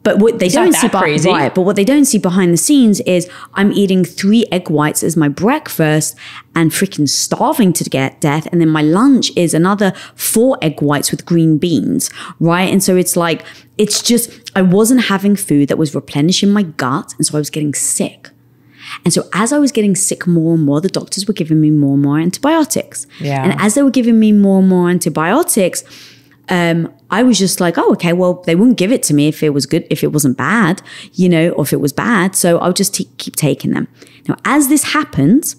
But what they don't see crazy. right, but what they don't see behind the scenes is I'm eating 3 egg whites as my breakfast and freaking starving to get death. And then my lunch is another 4 egg whites with green beans, right? And so it's like, it's just, I wasn't having food that was replenishing my gut. And so I was getting sick. And so as I was getting sick more and more, the doctors were giving me more and more antibiotics. Yeah. And as they were giving me more and more antibiotics, I was just like, oh, okay, well, they wouldn't give it to me if it was good, if it wasn't bad, you know, or if it was bad. So I'll just keep taking them. Now, as this happened,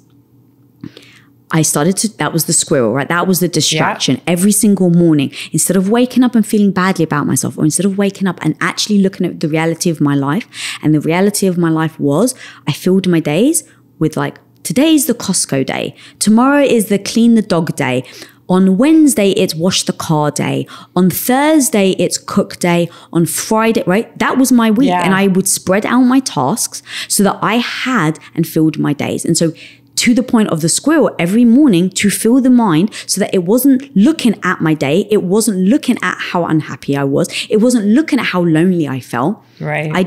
I started to, that was the squirrel, right? That was the distraction. Yeah. Every single morning, instead of waking up and feeling badly about myself, or instead of waking up and actually looking at the reality of my life, and the reality of my life was I filled my days with like, today's the Costco day. Tomorrow is the clean the dog day. On Wednesday, it's wash the car day. On Thursday, it's cook day. On Friday, right? That was my week. Yeah. And I would spread out my tasks so that I had and filled my days. And so to the point of the squirrel, every morning to fill the mind so that it wasn't looking at my day. It wasn't looking at how unhappy I was. It wasn't looking at how lonely I felt. Right. I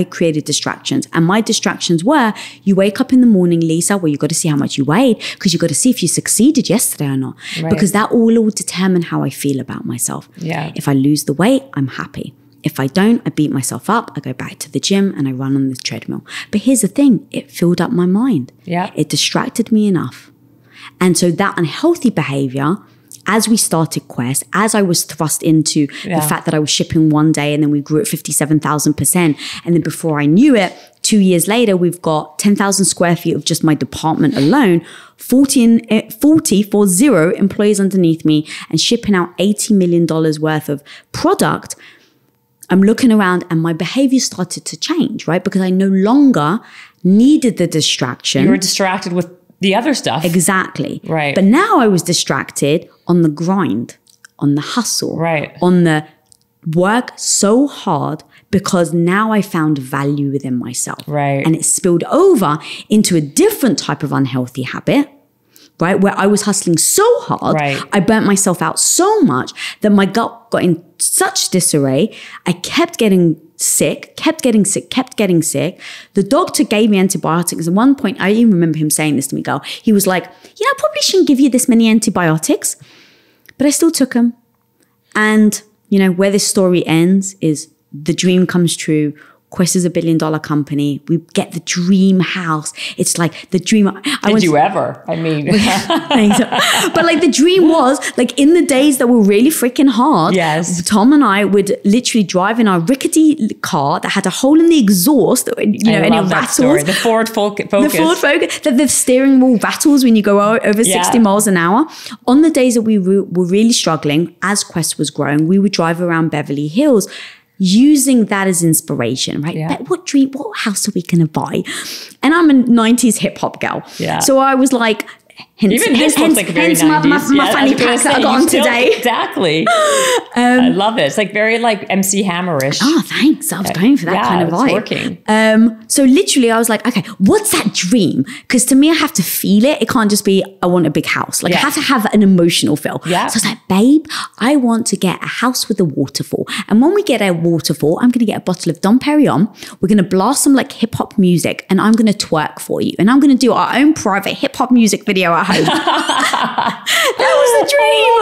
created distractions. And my distractions were, you wake up in the morning, Lisa, well, you got to see how much you weighed because you got to see if you succeeded yesterday or not. Right. Because that all will determine how I feel about myself. Yeah. If I lose the weight, I'm happy. If I don't, I beat myself up. I go back to the gym and I run on the treadmill. But here's the thing. It filled up my mind. Yeah. It distracted me enough. And so that unhealthy behavior, as we started Quest, as I was thrust into the fact that I was shipping one day and then we grew at 57,000%. And then before I knew it, 2 years later, we've got 10,000 square feet of just my department alone, 40 employees underneath me and shipping out $80 million worth of product. I'm looking around and my behavior started to change, right? Because I no longer needed the distraction. You were distracted with the other stuff. Exactly. Right. But now I was distracted on the grind, on the hustle, right, on the work so hard because now I found value within myself. Right. And it spilled over into a different type of unhealthy habit, right? Where I was hustling so hard, right, I burnt myself out so much that my gut got in such disarray. I kept getting sick. The doctor gave me antibiotics. At one point, I even remember him saying this to me, girl. He was like, I probably shouldn't give you this many antibiotics, but I still took them. And, where this story ends is the dream comes true. Quest is $1 billion company. We get the dream house. It's like the dream. Did you ever? I mean, but like the dream was like in the days that were really freaking hard. Yes. Tom and I would literally drive in our rickety car that had a hole in the exhaust, and it rattles. The Ford Focus. The Ford Focus. That the steering wheel rattles when you go over 60 miles an hour. On the days that we were really struggling, as Quest was growing, we would drive around Beverly Hills, using that as inspiration, right? Yeah. What house are we going to buy? And I'm a 90s hip hop girl. Yeah. So I was like, hence like very 90s. my fanny pack that I got on today. Exactly. I love it. It's like very like MC Hammerish. Oh, thanks. I was going for that kind of vibe. Working. So literally I was like, okay, what's that dream? Because to me, I have to feel it. It can't just be, I want a big house. Like I have to have an emotional feel. Yeah. So I was like, babe, I want to get a house with a waterfall. And when we get a waterfall, I'm going to get a bottle of Dom Perignon. We're going to blast some like hip hop music and I'm going to twerk for you. And I'm going to do our own private hip hop music video at home. That was the dream.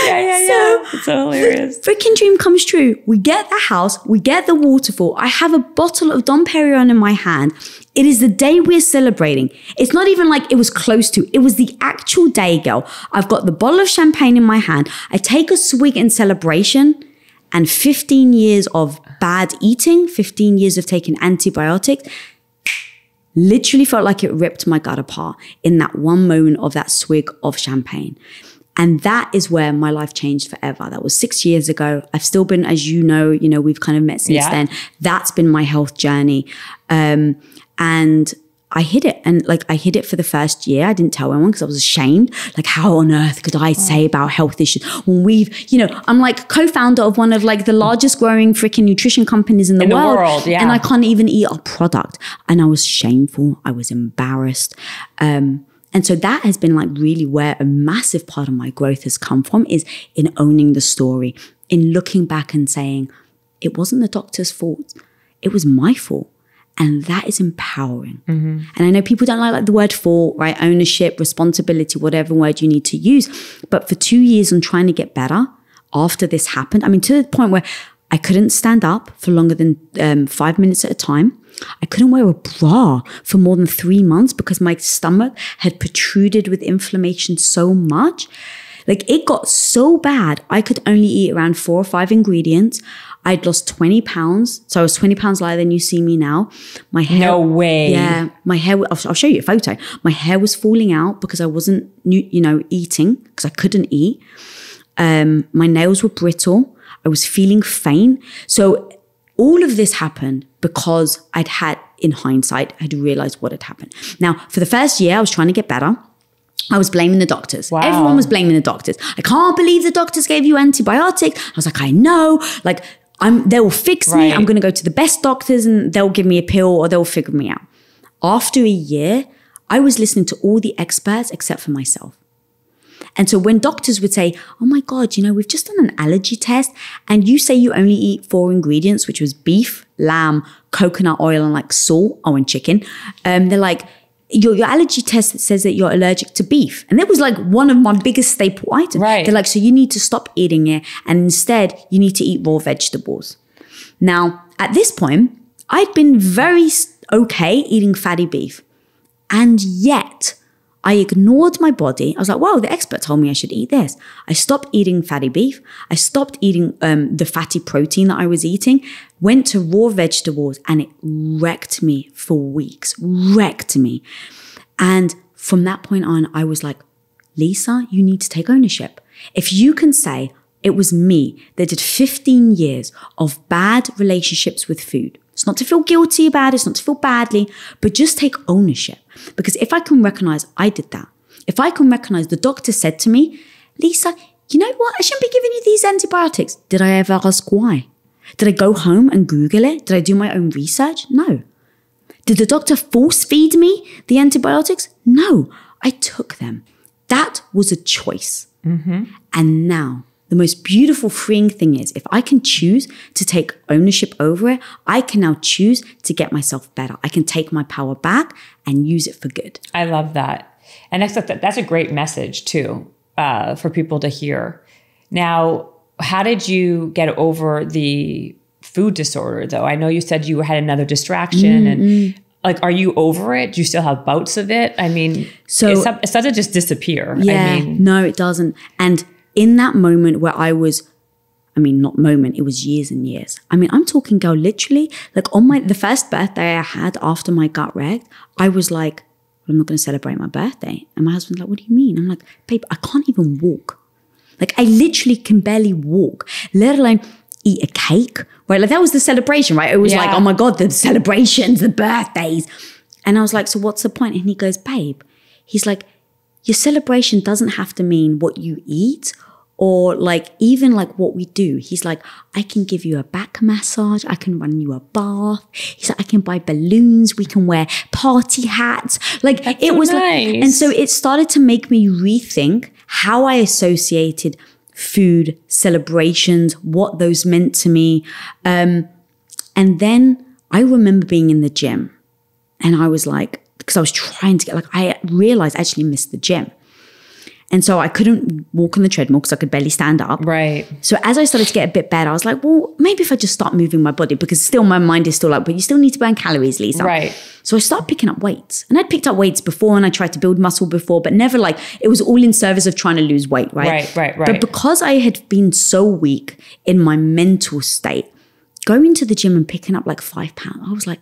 Yeah. It's so hilarious. The freaking dream comes true. We get the house, we get the waterfall. I have a bottle of Dom Perignon in my hand. It is the day we're celebrating. It's not even like it was close to. It was the actual day, girl. I've got the bottle of champagne in my hand. I take a swig in celebration, and 15 years of bad eating, 15 years of taking antibiotics, literally felt like it ripped my gut apart in that one moment of that swig of champagne. And that is where my life changed forever. That was 6 years ago. I've still been, as you know, we've kind of met since then. That's been my health journey. And I hid it. And like I hid it for the first year. I didn't tell anyone because I was ashamed. Like how on earth could I say about health issues when I'm like co-founder of one of like the largest growing freaking nutrition companies in the world. Yeah. And I can't even eat our product. And I was shameful. I was embarrassed. And so that has been like really where a massive part of my growth has come from, is in owning the story, in looking back and saying, it wasn't the doctor's fault. It was my fault. And that is empowering. And I know people don't like the word fault, right? Ownership, responsibility, whatever word you need to use. But for 2 years on trying to get better after this happened, I mean, to the point where I couldn't stand up for longer than 5 minutes at a time. I couldn't wear a bra for more than 3 months because my stomach had protruded with inflammation so much. Like it got so bad, I could only eat around 4 or 5 ingredients. I'd lost 20 pounds. So I was 20 pounds lighter than you see me now. My hair. No way. Yeah. My hair, I'll show you a photo. My hair was falling out because I wasn't, eating because I couldn't eat. My nails were brittle. I was feeling faint. So all of this happened because in hindsight, I'd realized what had happened. Now, for the first year, I was trying to get better. I was blaming the doctors. Wow. Everyone was blaming the doctors. I can't believe the doctors gave you antibiotics. I was like, I know. Like, they will fix me. I'm going to go to the best doctors and they'll give me a pill or they'll figure me out. After a year, I was listening to all the experts except for myself. And so when doctors would say, oh my God, we've just done an allergy test and you say you only eat 4 ingredients, which was beef, lamb, coconut oil, and like salt, and chicken. They're like, your allergy test says that you're allergic to beef. And that was like one of my biggest staple items. Right. They're like, so you need to stop eating it. And instead you need to eat raw vegetables. Now, at this point, I'd been very okay eating fatty beef. And yet I ignored my body. I was like, wow, the expert told me I should eat this. I stopped eating fatty beef. I stopped eating the fatty protein that I was eating, went to raw vegetables, and it wrecked me for weeks, wrecked me. And from that point on, I was like, Lisa, you need to take ownership. If you can say it was me that did 15 years of bad relationships with food, it's not to feel guilty about it, it's not to feel badly, but just take ownership. Because if I can recognize I did that, if I can recognize the doctor said to me, Lisa, you know what? I shouldn't be giving you these antibiotics. Did I ever ask why? Did I go home and Google it? Did I do my own research? No. Did the doctor force feed me the antibiotics? No, I took them. That was a choice. And now, the most beautiful, freeing thing is if I can choose to take ownership over it, I can now choose to get myself better. I can take my power back and use it for good. I love that. And that's a great message too, for people to hear. Now, how did you get over the food disorder though? I know you said you had another distraction and like, are you over it? Do you still have bouts of it? I mean, it doesn't just disappear. Yeah, no, it doesn't. And in that moment where it was years and years. I mean, I'm talking, girl, literally, like on the first birthday I had after my gut wrecked, I was like, I'm not going to celebrate my birthday. And my husband's like, what do you mean? I'm like, babe, I can't even walk. Like, I literally can barely walk, let alone eat a cake, right? Like, that was the celebration, right? It was like, oh my God, the celebrations, the birthdays. And I was like, so what's the point? And he goes, babe, he's like, your celebration doesn't have to mean what you eat or like even like what we do. He's like, I can give you a back massage. I can run you a bath. He's like, I can buy balloons. We can wear party hats. Like That's it so was nice. like, and so it started to make me rethink how I associated food, celebrations, what those meant to me. And then I remember being in the gym and I was like, because I was trying to get, like, I realized I actually missed the gym. And so I couldn't walk on the treadmill because I could barely stand up. Right. So as I started to get a bit better, I was like, well, maybe if I just start moving my body, because still my mind is still like, but you still need to burn calories, Lisa. Right. So I started picking up weights. And I'd picked up weights before and I tried to build muscle before, but never like, it was all in service of trying to lose weight, right? Right. But because I had been so weak in my mental state, going to the gym and picking up like 5 pounds, I was like,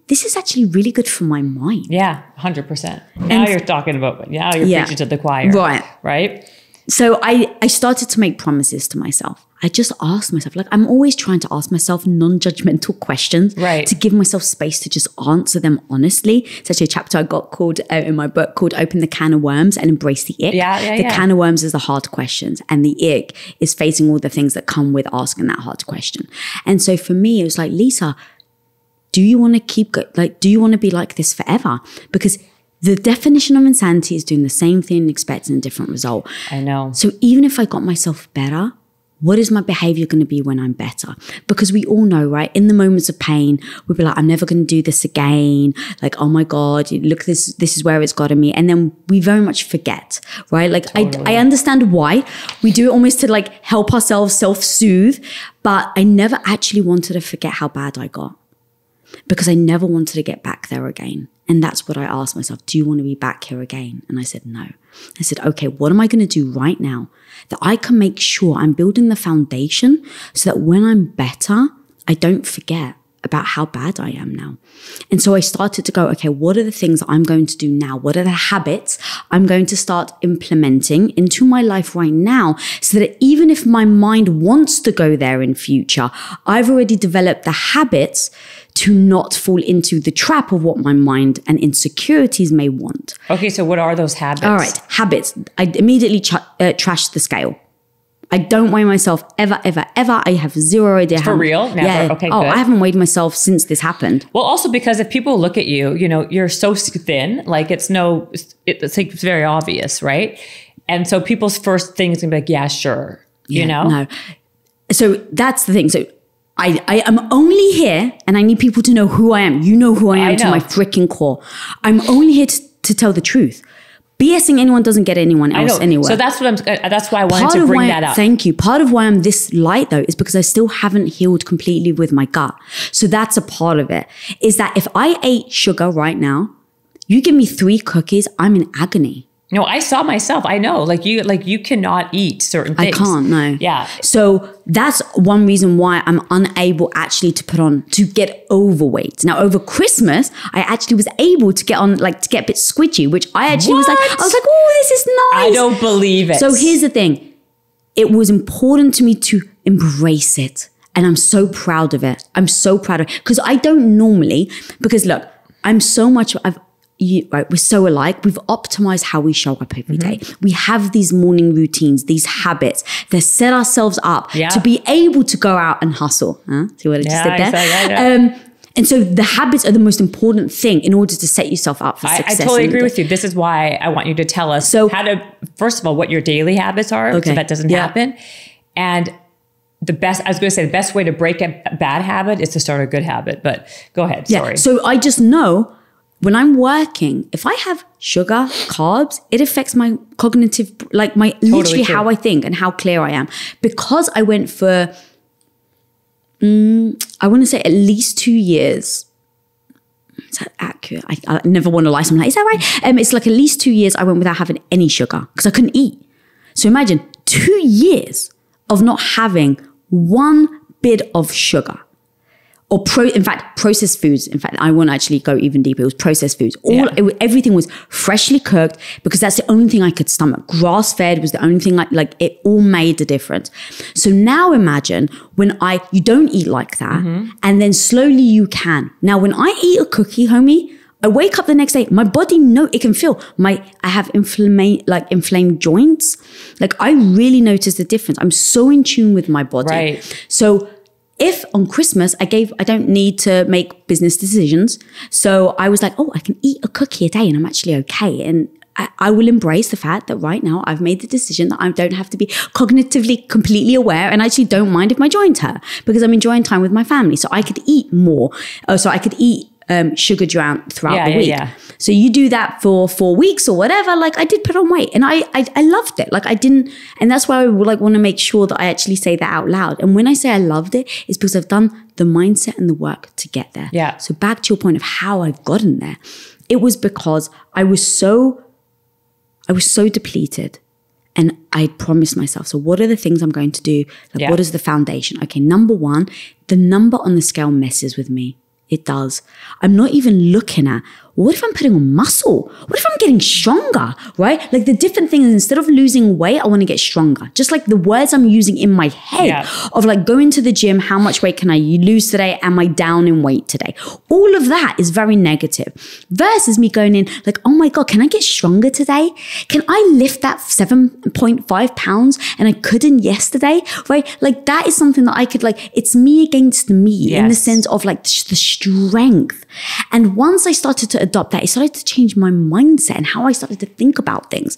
this is actually really good for my mind. Yeah, 100%. Now you're talking about, now you're preaching to the choir. Right. Right? So I started to make promises to myself. I just asked myself, like, I'm always trying to ask myself non-judgmental questions to give myself space to just answer them honestly. It's actually a chapter I got called in my book called Open the Can of Worms and Embrace the Ick. The can of worms is the hard questions and the ick is facing all the things that come with asking that hard question. And so for me, it was like, Lisa, do you want to do you want to be like this forever? Because the definition of insanity is doing the same thing and expecting a different result. I know. So even if I got myself better, what is my behavior going to be when I'm better? Because we all know, right? In the moments of pain, we'll be like, I'm never going to do this again. Like, oh my God, look, this is where it's gotten me. And then we very much forget, right? Like, totally. I understand why we do it almost to like help ourselves self-soothe, but I never actually wanted to forget how bad I got because I never wanted to get back there again. And that's what I asked myself. Do you want to be back here again? And I said, no. I said, okay, what am I going to do right now that I can make sure I'm building the foundation so that when I'm better, I don't forget about how bad I am now. And so I started to go, okay, what are the things that I'm going to do now? What are the habits I'm going to start implementing into my life right now so that even if my mind wants to go there in future, I've already developed the habits to not fall into the trap of what my mind and insecurities may want. Okay, so what are those habits? All right, habits. I immediately trash the scale. I don't weigh myself ever. I have zero idea how. For real? Never? Yeah. Okay, oh, good. I haven't weighed myself since this happened. Well, also because if people look at you, you know, you're so thin, like it's like very obvious, right? And so people's first thing is gonna be like, yeah, sure, you know? No. So that's the thing. So I am only here, and I need people to know who I am. You know who I am to my freaking core. I'm only here to tell the truth. BSing anyone doesn't get anyone else anywhere. So that's why I wanted to bring that up. Thank you. Part of why I'm this light though is because I still haven't healed completely with my gut. So that's a part of it. Is that if I ate sugar right now, you give me 3 cookies, I'm in agony. No, I saw myself. I know, like you cannot eat certain things. I can't, no. Yeah. So that's one reason why I'm unable actually to get overweight. Now over Christmas, I actually was able to get on, like to get a bit squidgy, which I actually was like, oh, this is nice. I don't believe it. So here's the thing. It was important to me to embrace it. And I'm so proud of it. I'm so proud of it. Because I don't normally, because look, we're so alike. We've optimized how we show up every day. We have these morning routines, these habits that set ourselves up to be able to go out and hustle. See what I just did there? And so the habits are the most important thing in order to set yourself up for success. I totally agree with you. This is why I want you to tell us how to, first of all, what your daily habits are so that doesn't happen. And the best way to break a bad habit is to start a good habit. But go ahead, sorry. So I just know when I'm working, if I have sugar, carbs, it affects my cognitive, like my literally how I think and how clear I am. Because I went for, I want to say at least 2 years. Is that accurate? I never want to lie. So I'm like, is that right? It's like at least 2 years I went without having any sugar because I couldn't eat. So imagine 2 years of not having one bit of sugar. Or processed foods. In fact, I won't actually go even deeper. It was processed foods. Everything was freshly cooked because that's the only thing I could stomach. Grass-fed was the only thing like it all made a difference. So now imagine when you don't eat like that and then slowly you can. Now, when I eat a cookie, homie, I wake up the next day, my body it can feel I have inflamed joints. Like I really notice the difference. I'm so in tune with my body. Right. So if on Christmas I don't need to make business decisions. So I was like, I can eat a cookie a day and I'm actually okay. And I will embrace the fact that right now I've made the decision that I don't have to be cognitively completely aware and I actually don't mind if my joints hurt because I'm enjoying time with my family. So I could eat more. So I could eat sugar drowned throughout the week. Yeah. So you do that for 4 weeks or whatever. Like I did put on weight and I loved it. Like I didn't, and that's why I want to make sure that I actually say that out loud. And when I say I loved it, it's because I've done the mindset and the work to get there. Yeah. So back to your point of how I've gotten there, it was because I was so depleted. And I promised myself, so what are the things I'm going to do? Like what is the foundation? Okay, number 1, the number on the scale messes with me. It does. I'm not even looking at, what if I'm putting on muscle? What if I'm getting stronger, right? Like the different things, instead of losing weight, I want to get stronger. Just like the words I'm using in my head of like going to the gym, how much weight can I lose today? Am I down in weight today? All of that is very negative versus me going in like, oh my God, can I get stronger today? Can I lift that 7.5 pounds and I couldn't yesterday, right? Like that is something that I could it's me against me in the sense of like the strength. And once I started to adopt that, it started to change my mindset and how I started to think about things.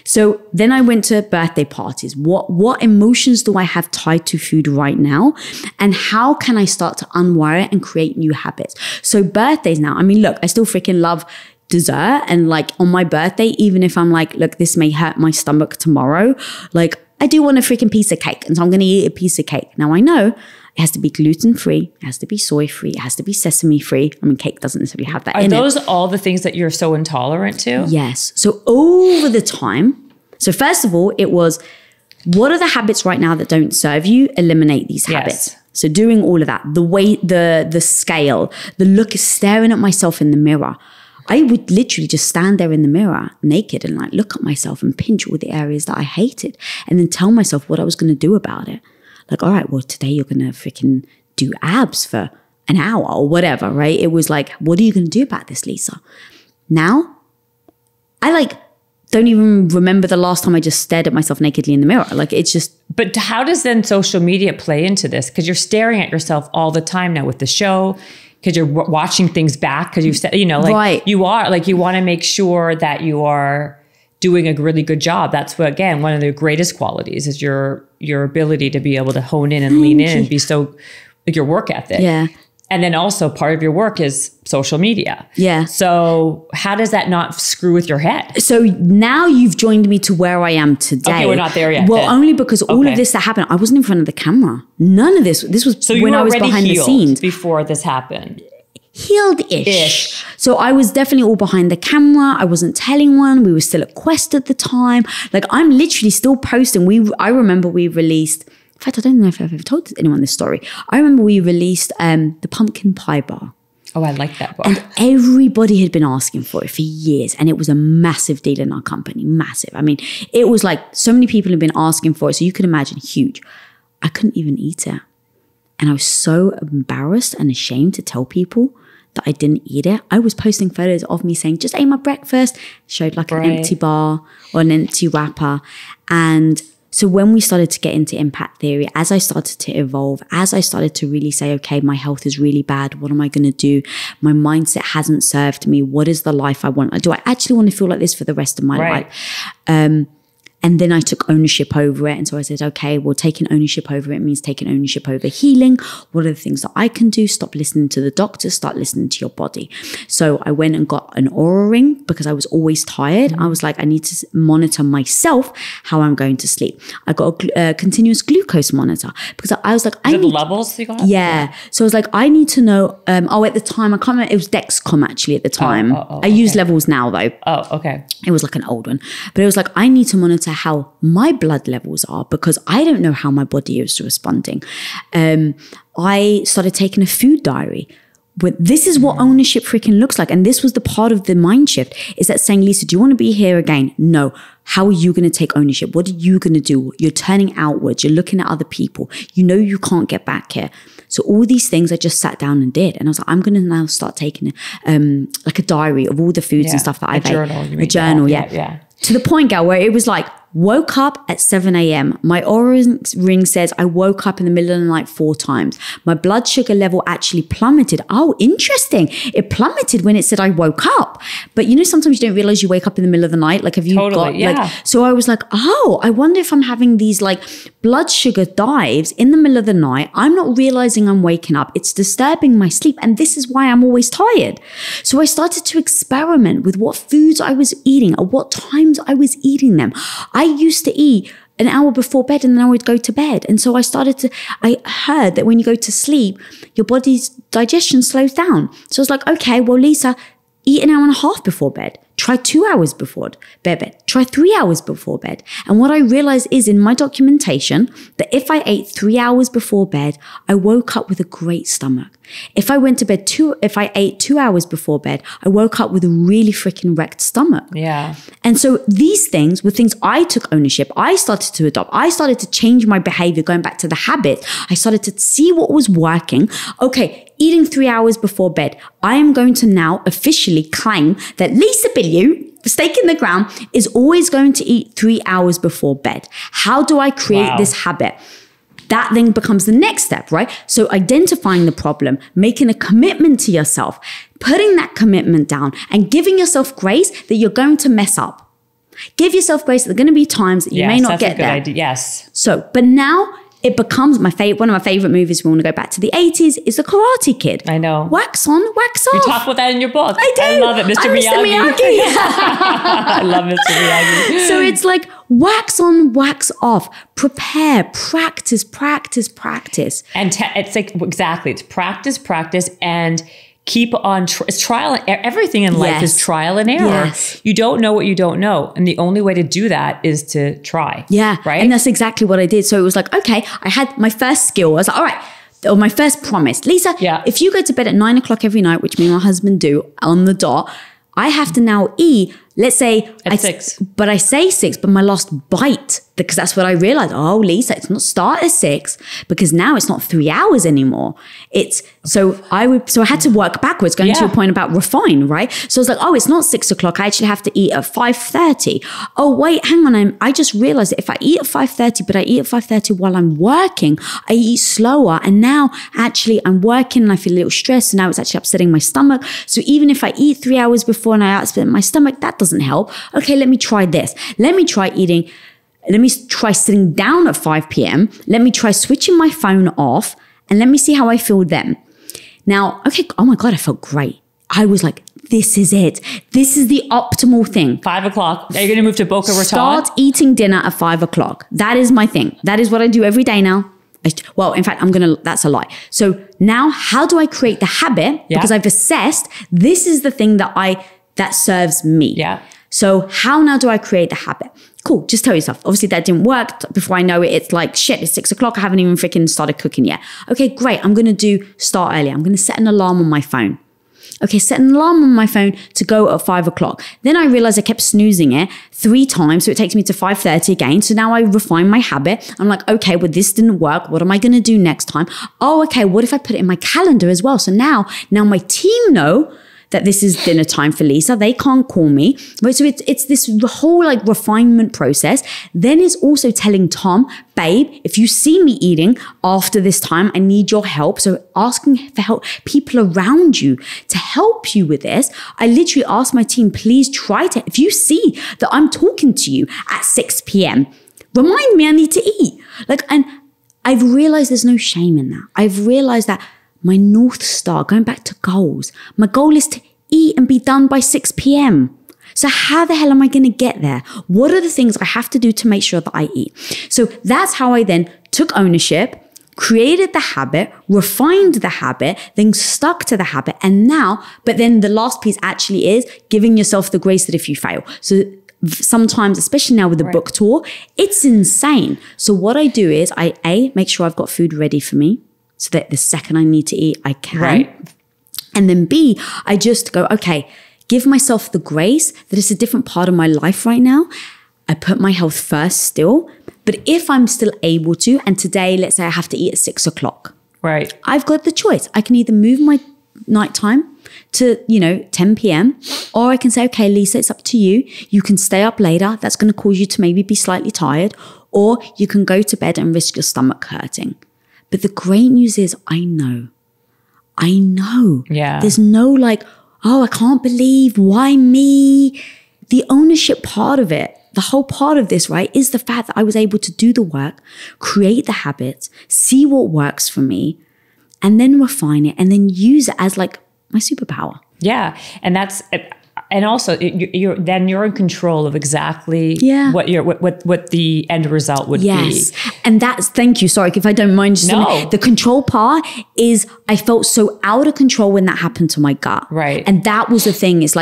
So then I went to birthday parties. What emotions do I have tied to food right now? And how can I start to unwire it and create new habits? So birthdays now, I mean, look, I still freaking love dessert. And like on my birthday, even if I'm like, look, this may hurt my stomach tomorrow, like I do want a freaking piece of cake. And so I'm going to eat a piece of cake. Now I know it has to be gluten-free, it has to be soy-free, it has to be sesame-free. I mean, cake doesn't necessarily have that in it. Are those all the things that you're so intolerant to? Yes. So over the time, so first of all, it was, what are the habits right now that don't serve you? Eliminate these habits. So doing all of that, the weight, the scale, the look, staring at myself in the mirror. I would literally just stand there in the mirror naked and like look at myself and pinch all the areas that I hated and then tell myself what I was going to do about it. Like, all right, well, today you're going to freaking do abs for an hour or whatever, right? It was like, what are you going to do about this, Lisa? Now, I like don't even remember the last time I just stared at myself nakedly in the mirror. Like it's just. But how does then social media play into this? Because you're staring at yourself all the time now with the show, because you're watching things back, because you've said, you know, like right. You are like, you want to make sure that you are doing a really good job. That's what, again, one of the greatest qualities is your ability to be able to hone in and lean in and be so, like your work ethic. Yeah. And then also part of your work is social media. Yeah. So how does that not screw with your head? So now you've joined me to where I am today. Okay, we're not there yet. Well, then. only because all of this that happened, I wasn't in front of the camera. None of this. This was so when I was behind the scenes. Before this happened. Healed-ish. So I was definitely all behind the camera. I wasn't telling one. We were still at Quest at the time. Like I'm literally still posting. I remember we released, in fact, I don't know if I've ever told anyone this story. I remember we released the pumpkin pie bar. Oh, I like that bar. And everybody had been asking for it for years. And it was a massive deal in our company. Massive. I mean, it was like so many people had been asking for it. So you can imagine, huge. I couldn't even eat it. And I was so embarrassed and ashamed to tell people that I didn't eat it. I was posting photos of me saying, just ate my breakfast, showed like an empty bar or an empty wrapper. And so when we started to get into impact theory, as I started to evolve, as I started to really say, okay, my health is really bad. What am I going to do? My mindset hasn't served me. What is the life I want? Do I actually want to feel like this for the rest of my life? And then I took ownership over it. And so I said, okay, well, taking ownership over it means taking ownership over healing. What are the things that I can do? Stop listening to the doctor, start listening to your body. So I went and got an Oura ring because I was always tired. I was like, I need to monitor myself how I'm going to sleep. I got a continuous glucose monitor because I was like, the levels you got? Yeah. So I was like, I need to know. At the time, I can't remember. It was Dexcom actually at the time. I use levels now though. Oh, okay. It was like an old one. But it was like, I need to monitor how my blood levels are because I don't know how my body is responding. I started taking a food diary. But this is what ownership freaking looks like. And this was the part of the mind shift, is that saying, Lisa, do you want to be here again? No. How are you going to take ownership? What are you going to do? You're turning outwards. You're looking at other people. You know you can't get back here. So all these things I just sat down and did. And I was like, I'm going to now start taking like a diary of all the foods and stuff that I've ate. A journal, yeah. To the point, gal, where it was like, woke up at 7 a.m. My Oura ring says I woke up in the middle of the night 4 times. My blood sugar level actually plummeted. Oh, interesting. It plummeted when it said I woke up. But you know, sometimes you don't realize you wake up in the middle of the night. Like, have you like, so I was like, oh, I wonder if I'm having these like blood sugar dives in the middle of the night. I'm not realizing I'm waking up. It's disturbing my sleep. And this is why I'm always tired. So I started to experiment with what foods I was eating, at what times I was eating them. I used to eat an hour before bed and then I would go to bed. And so I heard that when you go to sleep, your body's digestion slows down. So I was like, okay, well, Lisa, eat an hour and a half before bed. Try 2 hours before bed. Try 3 hours before bed. And what I realized is in my documentation that if I ate 3 hours before bed, I woke up with a great stomach. If I went to bed if I ate 2 hours before bed, I woke up with a really freaking wrecked stomach. Yeah. And so these things were things I took ownership. I started to adopt. I started to change my behavior, going back to the habit. I started to see what was working. Okay, eating 3 hours before bed. I am going to now officially claim that Lisa Bilyeu, stake in the ground, is always going to eat 3 hours before bed. How do I create this habit? That then becomes the next step, right? So identifying the problem, making a commitment to yourself, putting that commitment down and giving yourself grace that you're going to mess up. Give yourself grace that there are going to be times that you may not get there. Idea. Yes. So, but now it becomes one of my favorite movies. We want to go back to the 80s is The Karate Kid. I know. Wax on, wax off. You talk about that in your book. I do. I love it. Mr. Miyagi. I love Mr. Miyagi. So it's like wax on, wax off. Prepare, practice. And it's like, exactly. It's practice, and keep on, it's trial. Everything in life is trial and error. Yes. You don't know what you don't know. And the only way to do that is to try. Yeah. Right. And that's exactly what I did. So it was like, okay, I had my first skill. I was like, all right. Or my first promise. Lisa, if you go to bed at 9 o'clock every night, which me and my husband do on the dot, I have to now eat, let's say at 6. But I say 6, but my last bite, because that's what I realized. Oh, Lisa, it's not start at 6 because now it's not 3 hours anymore. So I had to work backwards, going to your point about refine, right? So I was like, oh, it's not 6 o'clock. I actually have to eat at 5:30. Oh, wait, hang on. I just realized that if I eat at 5:30, but I eat at 5:30 while I'm working, I eat slower. And now actually I'm working and I feel a little stressed. And now it's actually upsetting my stomach. So even if I eat 3 hours before and I upset my stomach, that doesn't help. Okay, let me try this. Let me try sitting down at 5 p.m. Let me try switching my phone off and let me see how I feel then. Now, okay, oh my God, I felt great. I was like, this is it. This is the optimal thing. 5 o'clock. Are you going to move to Boca Raton? Start eating dinner at 5 o'clock. That is my thing. That is what I do every day now. Well, in fact, that's a lie. So now how do I create the habit? Because I've assessed this is the thing that serves me. Yeah. So how now do I create the habit? Cool. Just tell yourself. Obviously that didn't work. Before I know it, it's like, shit, it's 6 o'clock. I haven't even freaking started cooking yet. Okay, great. I'm going to start early. I'm going to set an alarm on my phone. Okay, set an alarm on my phone to go at 5 o'clock. Then I realized I kept snoozing it 3 times. So it takes me to 5:30 again. So now I refine my habit. I'm like, okay, well, this didn't work. What am I going to do next time? Oh, okay. What if I put it in my calendar as well? So now my team know that this is dinner time for Lisa. They can't call me. Right? So it's this whole like refinement process. Then it's also telling Tom, babe, if you see me eating after this time, I need your help. So asking for help, people around you to help you with this. I literally asked my team, please try to, if you see that I'm talking to you at 6 p.m., remind me I need to eat. And I've realized there's no shame in that. I've realized that my North Star, going back to goals, my goal is to eat and be done by 6 p.m. So how the hell am I going to get there? What are the things I have to do to make sure that I eat? So that's how I then took ownership, created the habit, refined the habit, then stuck to the habit. And now, but then the last piece actually is giving yourself the grace that if you fail. So sometimes, especially now with the book tour, it's insane. So what I do is I make sure I've got food ready for me, so that the second I need to eat, I can. Right. And then B, I just go, okay, give myself the grace that it's a different part of my life right now. I put my health first still. But if I'm still able to, and today, let's say I have to eat at 6 o'clock. Right. I've got the choice. I can either move my nighttime to, 10 p.m. or I can say, okay, Lisa, it's up to you. You can stay up later. That's going to cause you to maybe be slightly tired. Or you can go to bed and risk your stomach hurting. But the great news is I know. Yeah. There's no I can't believe, why me? The ownership part of it, the whole part of this, right, is the fact that I was able to do the work, create the habits, see what works for me, and then refine it and then use it as my superpower. Yeah. And also you're in control of exactly what the end result would be. And thank you. Sorry if I don't mind. The control part is I felt so out of control when that happened to my gut. Right. And that was the thing. It's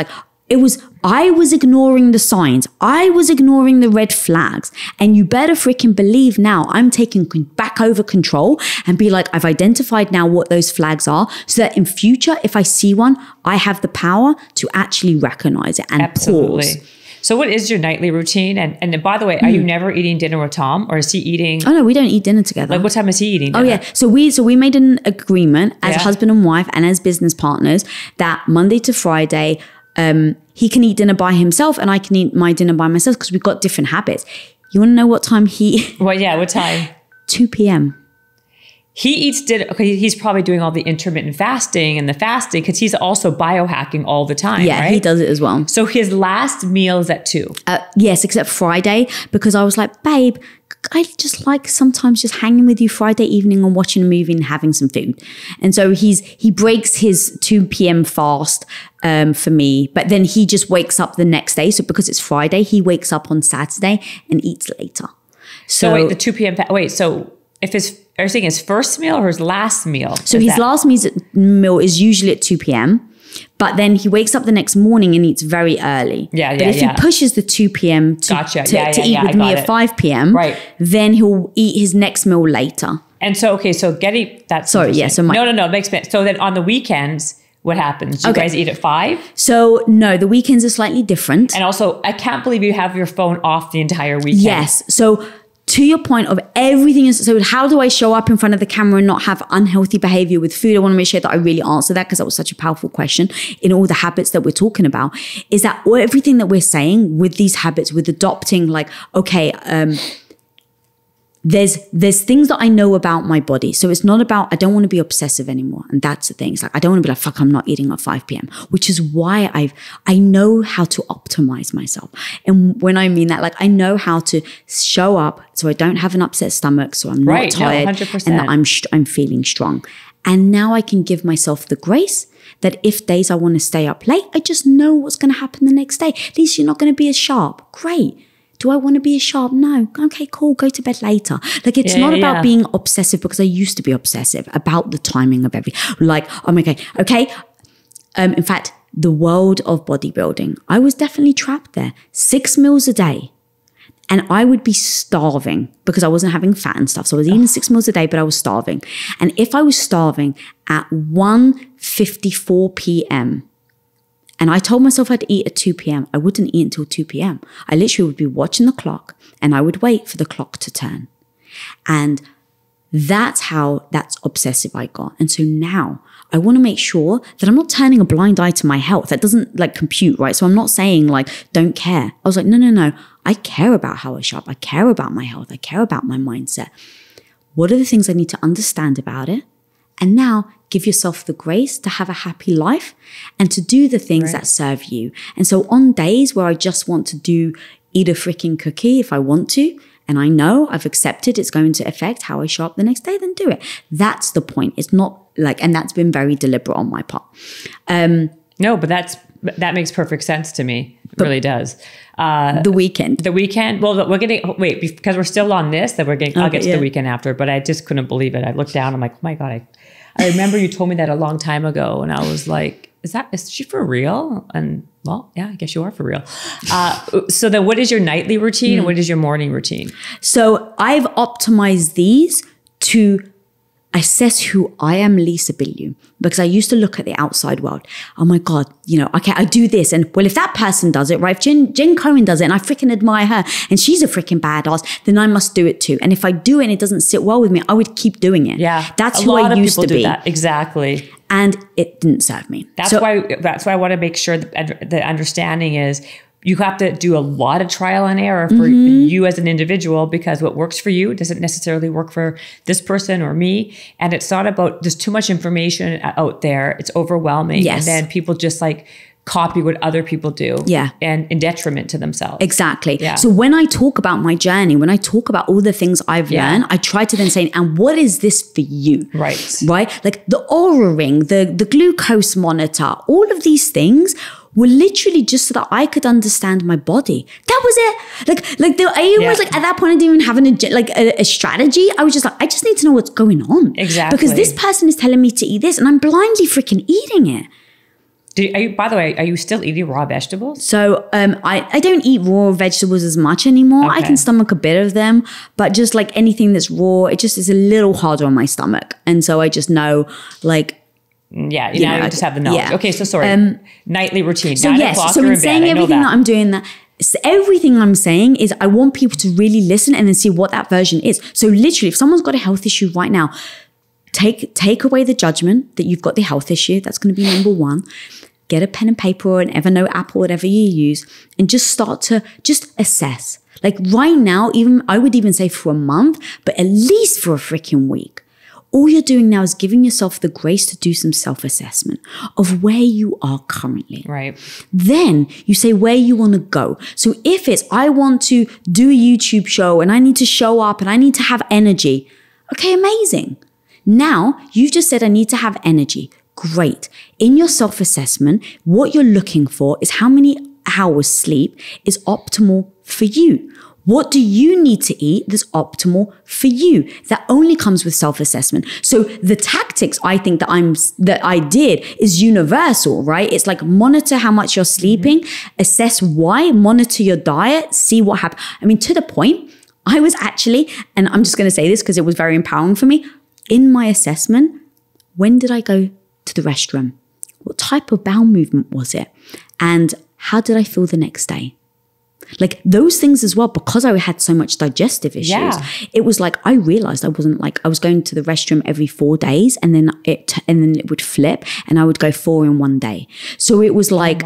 I was ignoring the signs. I was ignoring the red flags. And you better freaking believe now I'm taking back over control and be like, I've identified now what those flags are so that in future, if I see one, I have the power to actually recognize it and pause. So what is your nightly routine? And by the way, are you never eating dinner with Tom, or is he eating? Oh no, we don't eat dinner together. What time is he eating dinner? Oh yeah. So we made an agreement as husband and wife and as business partners that Monday to Friday, he can eat dinner by himself and I can eat my dinner by myself because we've got different habits. You want to know what time What time? 2 p.m. he's probably doing all the intermittent fasting and the fasting because he's also biohacking all the time. Yeah, right? he does it as well. So his last meal is at 2. Yes, except Friday, because I was like, babe, I just like sometimes just hanging with you Friday evening and watching a movie and having some food. And so he breaks his 2 p.m. fast for me, but then he just wakes up the next day. So because it's Friday, he wakes up on Saturday and eats later. So wait, the 2 p.m. So if are you saying his first meal or his last meal? So his last meal is usually at 2 p.m. But then he wakes up the next morning and eats very early. But if he pushes the 2 p.m. to eat with me at 5 p.m., then he'll eat his next meal later. And so, getting that. Sorry, yeah. So no, it makes sense. So then on the weekends, what happens? Do you guys eat at 5? So no, the weekends are slightly different. And also, I can't believe you have your phone off the entire weekend. Yes. So to your point of everything is, so how do I show up in front of the camera and not have unhealthy behavior with food? I want to make sure that I really answer that because that was such a powerful question in all the habits that we're talking about. Is that everything that we're saying with these habits, with adopting like, okay, there's things that I know about my body. So it's not about, I don't want to be obsessive anymore. And that's the thing. It's like, I don't want to be like, fuck, I'm not eating at 5 p.m., which is why I know how to optimize myself. And when I mean that, like, I know how to show up so I don't have an upset stomach. So I'm not tired 100%. and that I'm feeling strong. And now I can give myself the grace that if days I want to stay up late, I just know what's going to happen the next day. At least you're not going to be as sharp. Great. Do I want to be as sharp? No. Okay, cool. Go to bed later. Like, it's not about being obsessive, because I used to be obsessive about the timing of like, oh, okay. In fact, the world of bodybuilding, I was definitely trapped there. 6 meals a day. And I would be starving because I wasn't having fat and stuff. So I was eating 6 meals a day, but I was starving. And if I was starving at 1:54 p.m., and I told myself I'd eat at 2 p.m., I wouldn't eat until 2 p.m. I literally would be watching the clock and I would wait for the clock to turn. And that's obsessive I got. And so now I want to make sure that I'm not turning a blind eye to my health. That doesn't like compute, right? So I'm not saying like, don't care. I was like, no. I care about how I shop. I care about my health. I care about my mindset. What are the things I need to understand about it? And now give yourself the grace to have a happy life and to do the things that serve you. And so on days where I just want to eat a freaking cookie if I want to, and I know I've accepted it's going to affect how I show up the next day, then do it. That's the point. It's not like, and that's been very deliberate on my part. No, but that makes perfect sense to me. It really does. The weekend. Well, we're getting, wait, because we're still on this, that I'll get to the weekend after, but I just couldn't believe it. I looked down, I'm like, oh my God, I remember you told me that a long time ago, and I was like, is she for real? And well, yeah, I guess you are for real. So then what is your nightly routine and what is your morning routine? So I've optimized these to assess who I am, Lisa Bilyeu, because I used to look at the outside world. Oh my God, okay, I do this. And well, if that person does it, right? If Jen Cohen does it and I freaking admire her and she's a freaking badass, then I must do it too. And if I do it and it doesn't sit well with me, I would keep doing it. Yeah. That's who I used to be. That. Exactly. And it didn't serve me. That's why I want to make sure that the understanding is you have to do a lot of trial and error for you as an individual, because what works for you doesn't necessarily work for this person or me. And it's not about, there's too much information out there. It's overwhelming. Yes. And then people just like copy what other people do. Yeah. And in detriment to themselves. Exactly. Yeah. So when I talk about my journey, when I talk about all the things I've learned, I try to then say, and what is this for you? Right. Right? Like the Oura ring, the glucose monitor, all of these things were literally just so that I could understand my body. That was it. I was like, at that point, I didn't even have a strategy. I was just like, I just need to know what's going on. Exactly. Because this person is telling me to eat this and I'm blindly freaking eating it. By the way, are you still eating raw vegetables? So I don't eat raw vegetables as much anymore. Okay. I can stomach a bit of them, but just like anything that's raw, it just is a little harder on my stomach. And so I just know like, yeah, you just have the knowledge. Yeah. Okay, so sorry. Nightly routine. So yes, so in saying everything that I'm doing, everything I'm saying is I want people to really listen and then see what that version is. So literally, if someone's got a health issue right now, take away the judgment that you've got the health issue. That's going to be number one. Get a pen and paper or an Evernote app or whatever you use and just start to just assess. Like right now, I would even say for a month, but at least for a freaking week. all you're doing now is giving yourself the grace to do some self-assessment of where you are currently. Right. Then you say where you want to go. So if it's, I want to do a YouTube show and I need to show up and I need to have energy. Okay, amazing. Now you've just said, I need to have energy. Great. In your self-assessment, what you're looking for is how many hours sleep is optimal for you. What do you need to eat that's optimal for you? That only comes with self-assessment. So the tactics I think that I did is universal, right? It's like monitor how much you're sleeping, assess why, monitor your diet, see what happens. I mean, to the point, I was actually, and I'm just going to say this because it was very empowering for me, in my assessment, when did I go to the restroom? What type of bowel movement was it? And how did I feel the next day? Like those things as well, because I had so much digestive issues, it was like, I realized I wasn't like, I was going to the restroom every 4 days and then it would flip and I would go 4 in one day. So it was like,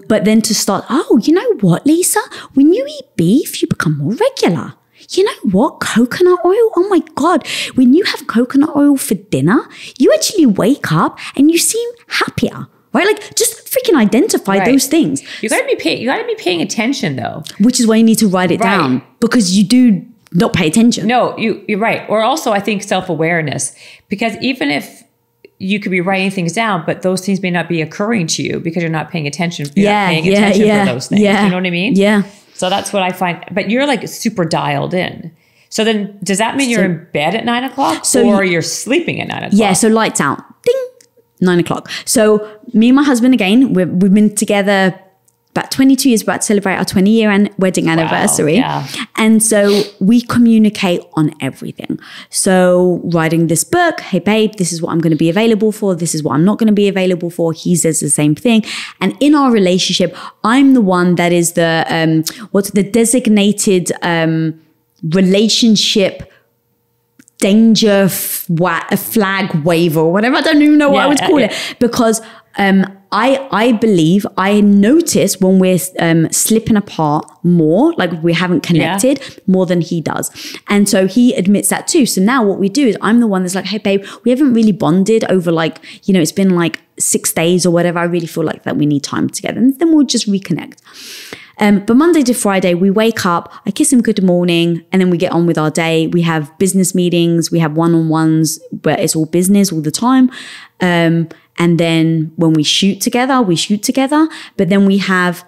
but then to start, oh, you know what, Lisa, when you eat beef, you become more regular. You know what? Coconut oil? Oh my God. When you have coconut oil for dinner, you actually wake up and you seem happier. Right? Like just freaking identify those things. You gotta be paying attention though. Which is why you need to write it down, because you do not pay attention. No, you're right. Or also I think self-awareness, because even if you could be writing things down, but those things may not be occurring to you because you're not paying attention. You're not paying attention for those things. Yeah. You know what I mean? Yeah. So that's what I find. But you're like super dialed in. So then does that mean you're in bed at 9 o'clock or you're sleeping at 9 o'clock? Yeah. So lights out. Ding. 9 o'clock. So me and my husband, again, we've been together about 22 years, about to celebrate our 20-year wedding anniversary. Yeah. And so we communicate on everything. So writing this book, hey babe, this is what I'm going to be available for. This is what I'm not going to be available for. He says the same thing. And in our relationship, I'm the one that is the designated relationship danger flag waiver or whatever. I don't even know what I would call it, because I believe I notice when we're slipping apart more, like we haven't connected more than he does. And so he admits that too. So now what we do is I'm the one that's like, hey babe, we haven't really bonded over like, you know, it's been like 6 days or whatever. I really feel like that we need time together, and then we'll just reconnect. But Monday to Friday, we wake up, I kiss him good morning, and then we get on with our day. We have business meetings, we have one-on-ones where it's all business all the time. And then when we shoot together. But then we have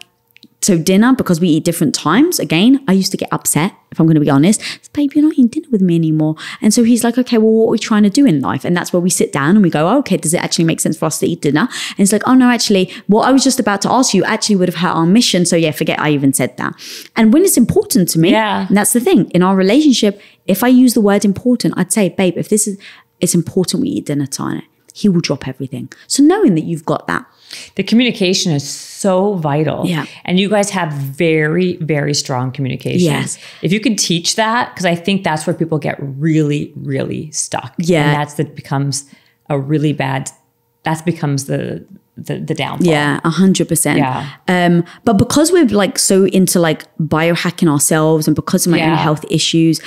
dinner, because we eat different times. Again, I used to get upset, if I'm going to be honest. Babe, you're not eating dinner with me anymore. And so he's like, okay, well, what are we trying to do in life? And that's where we sit down and we go, oh, okay, does it actually make sense for us to eat dinner? And it's like, oh no, actually, what I was just about to ask you actually would have hurt our mission. So yeah, forget I even said that. And when it's important to me, and that's the thing, in our relationship, if I use the word important, I'd say, babe, if it's important we eat dinner tonight, he will drop everything. So knowing that you've got that. The communication is so vital. Yeah. And you guys have very, very strong communication. Yes. If you can teach that, because I think that's where people get really, really stuck. Yeah. And becomes a really bad, that becomes the downfall. Yeah, 100%. Yeah. But because we're like so into like biohacking ourselves, and because of my own health issues,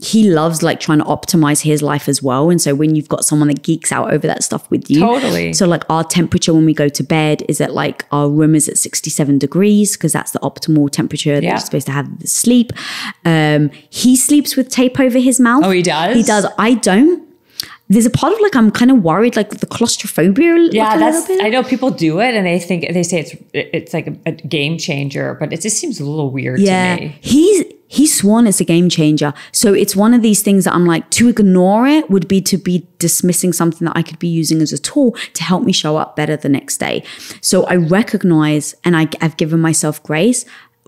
he loves like trying to optimize his life as well. And so when you've got someone that geeks out over that stuff with you. Totally. So like our temperature when we go to bed is at like, our room is at 67 degrees because that's the optimal temperature that you're supposed to have sleep. He sleeps with tape over his mouth. Oh, he does? He does. I don't. There's a part of like, I'm kind of worried, like the claustrophobia. Yeah, I know people do it and they say it's like a game changer, but it just seems a little weird to me. He's sworn it's a game changer. So it's one of these things that I'm like, to ignore it would be to be dismissing something that I could be using as a tool to help me show up better the next day. So I recognize, and I've given myself grace.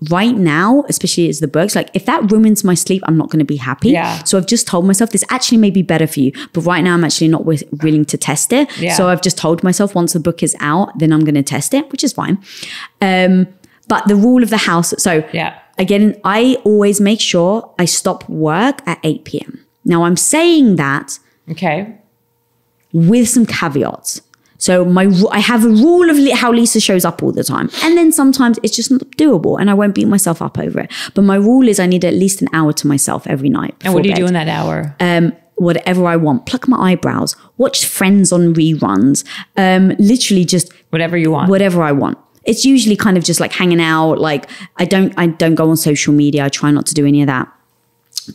Right now, especially as the books, like if that ruins my sleep, I'm not going to be happy. Yeah. So I've just told myself this actually may be better for you. But right now I'm actually not willing to test it. Yeah. So I've just told myself once the book is out, then I'm going to test it, which is fine. But the rule of the house. So again, I always make sure I stop work at 8 p.m. Now I'm saying that with some caveats. So I have a rule of how Lisa shows up all the time. And then sometimes it's just not doable and I won't beat myself up over it. But my rule is I need at least an hour to myself every night. And what do you do in that hour? whatever I want, pluck my eyebrows, watch Friends on reruns, literally just whatever you want. Whatever I want. It's usually kind of just like hanging out. Like I don't go on social media. I try not to do any of that.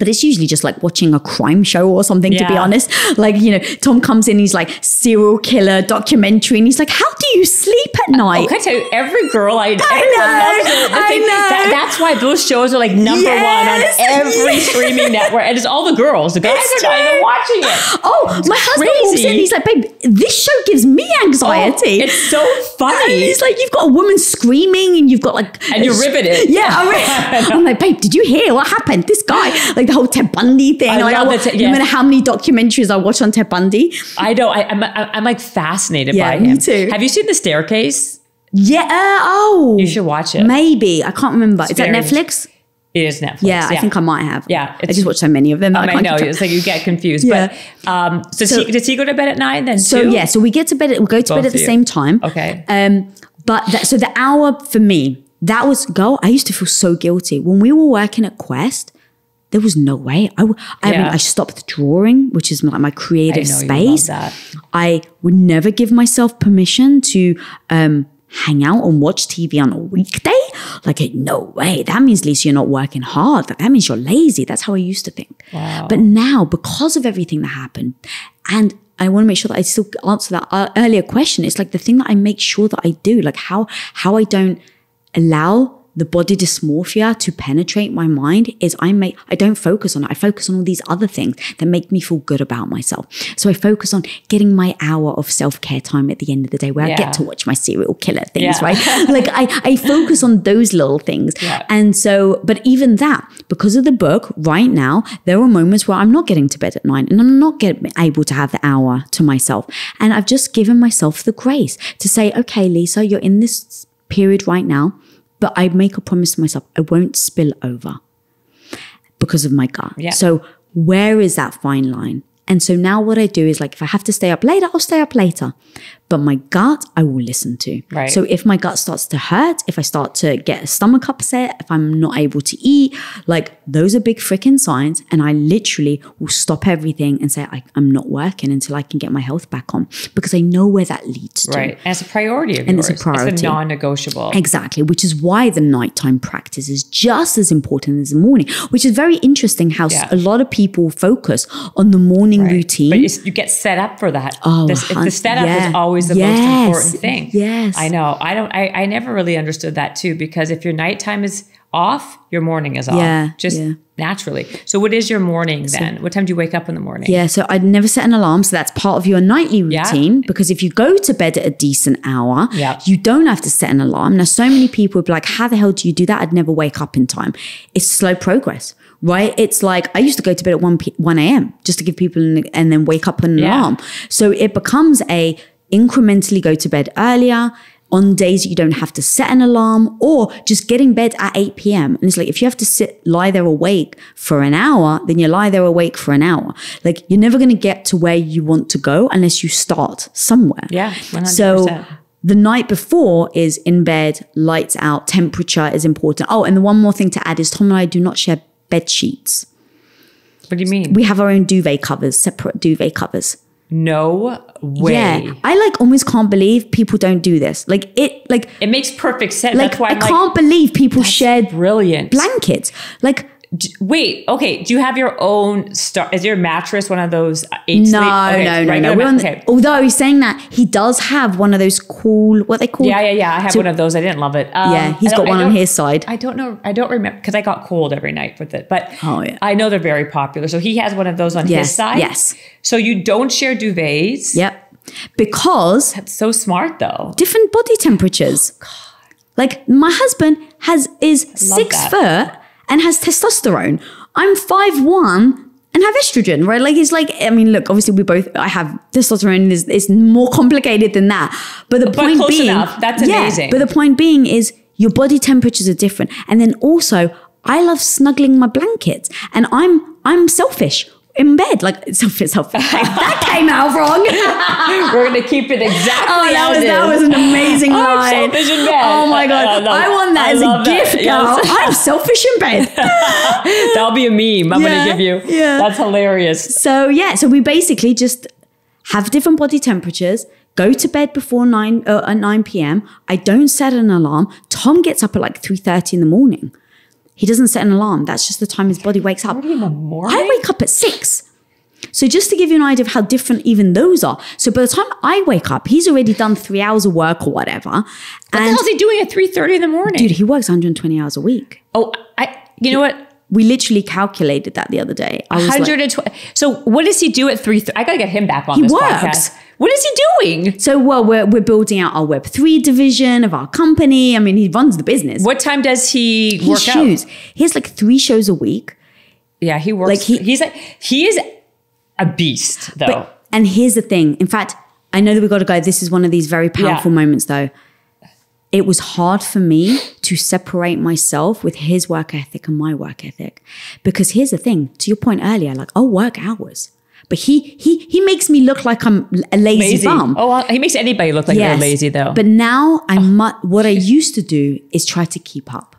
But it's usually just like watching a crime show or something, to be honest. Like, you know, Tom comes in, he's like serial killer documentary, and he's like, how do you sleep at night? I tell you, every girl I know. That's why those shows are like number one on every streaming network. And it's all the girls. The guys are not even watching it. Oh, it's my husband walks in, he's like, babe, this show gives me anxiety. It's so funny. And he's like, you've got a woman screaming and you've got like... And you're riveted. Yeah. I'm like, babe, did you hear what happened? This guy... Like the whole Ted Bundy thing. No matter how many documentaries I watch on Ted Bundy. I know. I'm like fascinated by him. Me too. Have you seen The Staircase? Yeah. You should watch it. Maybe. I can't remember. Is that Netflix? It is Netflix. Yeah, I think I might have. Yeah. I just watched so many of them. I know. It's like you get confused. Yeah. But does he go to bed at 9 then too? So we get to bed. We go to bed at the same time. Okay. So the hour for me, that was, I used to feel so guilty. When we were working at Quest, there was no way. I stopped drawing, which is like my creative space. I would never give myself permission to hang out and watch TV on a weekday. Like, no way. That means, Lisa, you're not working hard. That means you're lazy. That's how I used to think. Wow. But now, because of everything that happened, and I want to make sure that I still answer that earlier question, it's like the thing that I make sure that I do, like how I don't allow the body dysmorphia to penetrate my mind is I don't focus on it. I focus on all these other things that make me feel good about myself. So I focus on getting my hour of self-care time at the end of the day where I get to watch my serial killer things, right? Like I focus on those little things. Yeah. And so, but even that, because of the book right now, there are moments where I'm not getting to bed at 9 and I'm not able to have the hour to myself. And I've just given myself the grace to say, okay, Lisa, you're in this period right now, but I make a promise to myself, I won't spill over because of my gut. Yeah. So where is that fine line? And so now what I do is like, if I have to stay up later, I'll stay up later. But my gut, I will listen to. Right. So if my gut starts to hurt, if I start to get a stomach upset, if I'm not able to eat, like those are big freaking signs. And I literally will stop everything and say, I'm not working until I can get my health back on, because I know where that leads to. Right. And it's a priority of yours. It's a priority. It's a non-negotiable. Exactly. Which is why the nighttime practice is just as important as the morning, which is very interesting how a lot of people focus on the morning routine. But you get set up for that. Oh, the setup is always the most important thing. Yes. I know. I never really understood that too, because if your nighttime is off, your morning is off. Just naturally. So what is your morning then? What time do you wake up in the morning? Yeah. So I'd never set an alarm. So that's part of your nightly routine, because if you go to bed at a decent hour, you don't have to set an alarm. Now, so many people would be like, how the hell do you do that? I'd never wake up in time. It's slow progress. Right? It's like, I used to go to bed at 1 a.m. just to give people, and then wake up an alarm. So it becomes a incrementally go to bed earlier on days you don't have to set an alarm, or just get in bed at 8 p.m. And it's like, if you have to lie there awake for an hour, then you lie there awake for an hour. Like, you're never going to get to where you want to go unless you start somewhere. Yeah, 100%. So the night before is in bed, lights out, temperature is important. Oh, and the one more thing to add is Tom and I do not share bed sheets. What do you mean? We have our own duvet covers, separate duvet covers. No way. Yeah, I almost can't believe people don't do this. It makes perfect sense. That's why I can't believe people shared brilliant blankets. Wait, okay. Do you have your own Is your mattress one of those No. Although he's saying that, he does have one of those cool, what they call? Yeah. I have one of those. I didn't love it. He's got one on his side. I don't know. I don't remember, because I got cold every night with it. But I know they're very popular. So he has one of those on his side. Yes. So you don't share duvets. Yep. Because that's so smart, though. Different body temperatures. Oh, God. Like, my husband is 6 foot and has testosterone. I'm 5'1" and have estrogen, right? Like, it's like, I mean, look, obviously I have testosterone. It's more complicated than that. But the point close being, enough. That's amazing. But the point being is your body temperatures are different. And then also, I love snuggling my blankets, and I'm selfish. in bed, like that came out wrong. We're going to keep it exactly that was an amazing line. I'm selfish in bed. Oh my God. I want that as a gift, girl. Yes. I'm selfish in bed. That'll be a meme I'm going to give you. Yeah. That's hilarious. So we basically just have different body temperatures, go to bed before 9 p.m. I don't set an alarm. Tom gets up at like 3:30 in the morning. He doesn't set an alarm. That's just the time his body wakes up. In the morning? I wake up at 6. So just to give you an idea of how different even those are. So by the time I wake up, he's already done 3 hours of work or whatever. What the hell is he doing at 3:30 in the morning? Dude, he works 120 hours a week. Oh, you know what? We literally calculated that the other day. 120. So what does he do at 3:30? I got to get him back on this podcast. What is he doing? So, we're building out our Web3 division of our company. I mean, he runs the business. What time does he work out? He has like 3 shows a week. Yeah, he works. Like he is a beast, though. And here's the thing. In fact, I know that we've got to go. This is one of these very powerful moments, though. It was hard for me to separate myself with his work ethic and my work ethic. Because here's the thing. To your point earlier, like, I'll work hours. But he makes me look like I'm a lazy bum. Oh, he makes anybody look like they're lazy, though. But now what I used to do is try to keep up.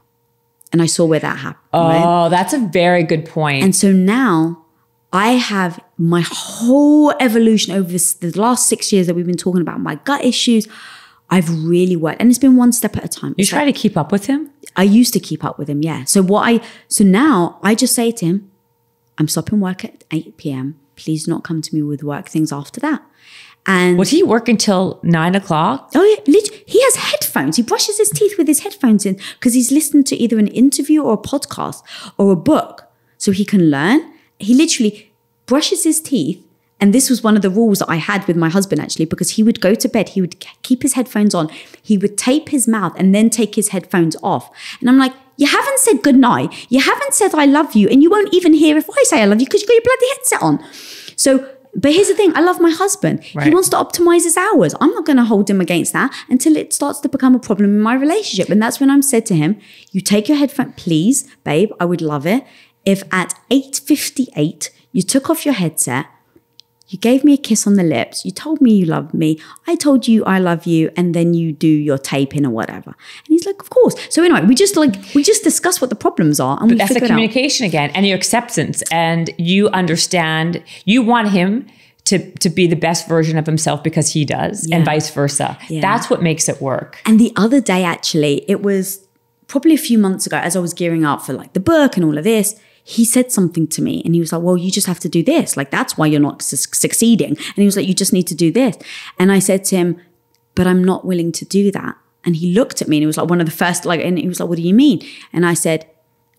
And I saw where that happened. Oh, right? That's a very good point. And so now I have my whole evolution over the last 6 years that we've been talking about my gut issues. I've really worked. And it's been one step at a time. You try to keep up with him? I used to keep up with him, yeah. So now I just say to him, I'm stopping work at 8 p.m. Please do not come to me with work things after that. And would he work until 9 o'clock? Oh yeah, he has headphones. He brushes his teeth with his headphones in because he's listening to either an interview or a podcast or a book so he can learn. He literally brushes his teeth. And this was one of the rules that I had with my husband, actually, because he would go to bed, he would keep his headphones on, he would tape his mouth and then take his headphones off. And I'm like, you haven't said goodnight. You haven't said I love you. And you won't even hear if I say I love you because you've got your bloody headset on. So, but here's the thing. I love my husband. Right. He wants to optimize his hours. I'm not going to hold him against that until it starts to become a problem in my relationship. And that's when I'm said to him, you take your headphone, please, babe, I would love it if at 8:58 you took off your headset, you gave me a kiss on the lips. You told me you loved me. I told you I love you. And then you do your taping or whatever. And he's like, of course. So anyway, we just discuss what the problems are. And that's the communication again and your acceptance. And you understand, you want him to be the best version of himself because he does and vice versa. Yeah. That's what makes it work. And the other day, actually, it was probably a few months ago as I was gearing up for like the book and all of this, he said something to me and he was like, well, you just have to do this. Like, that's why you're not succeeding. And he was like, you just need to do this. And I said to him, but I'm not willing to do that. And he looked at me and it was like one of the first, and he was like, what do you mean? And I said,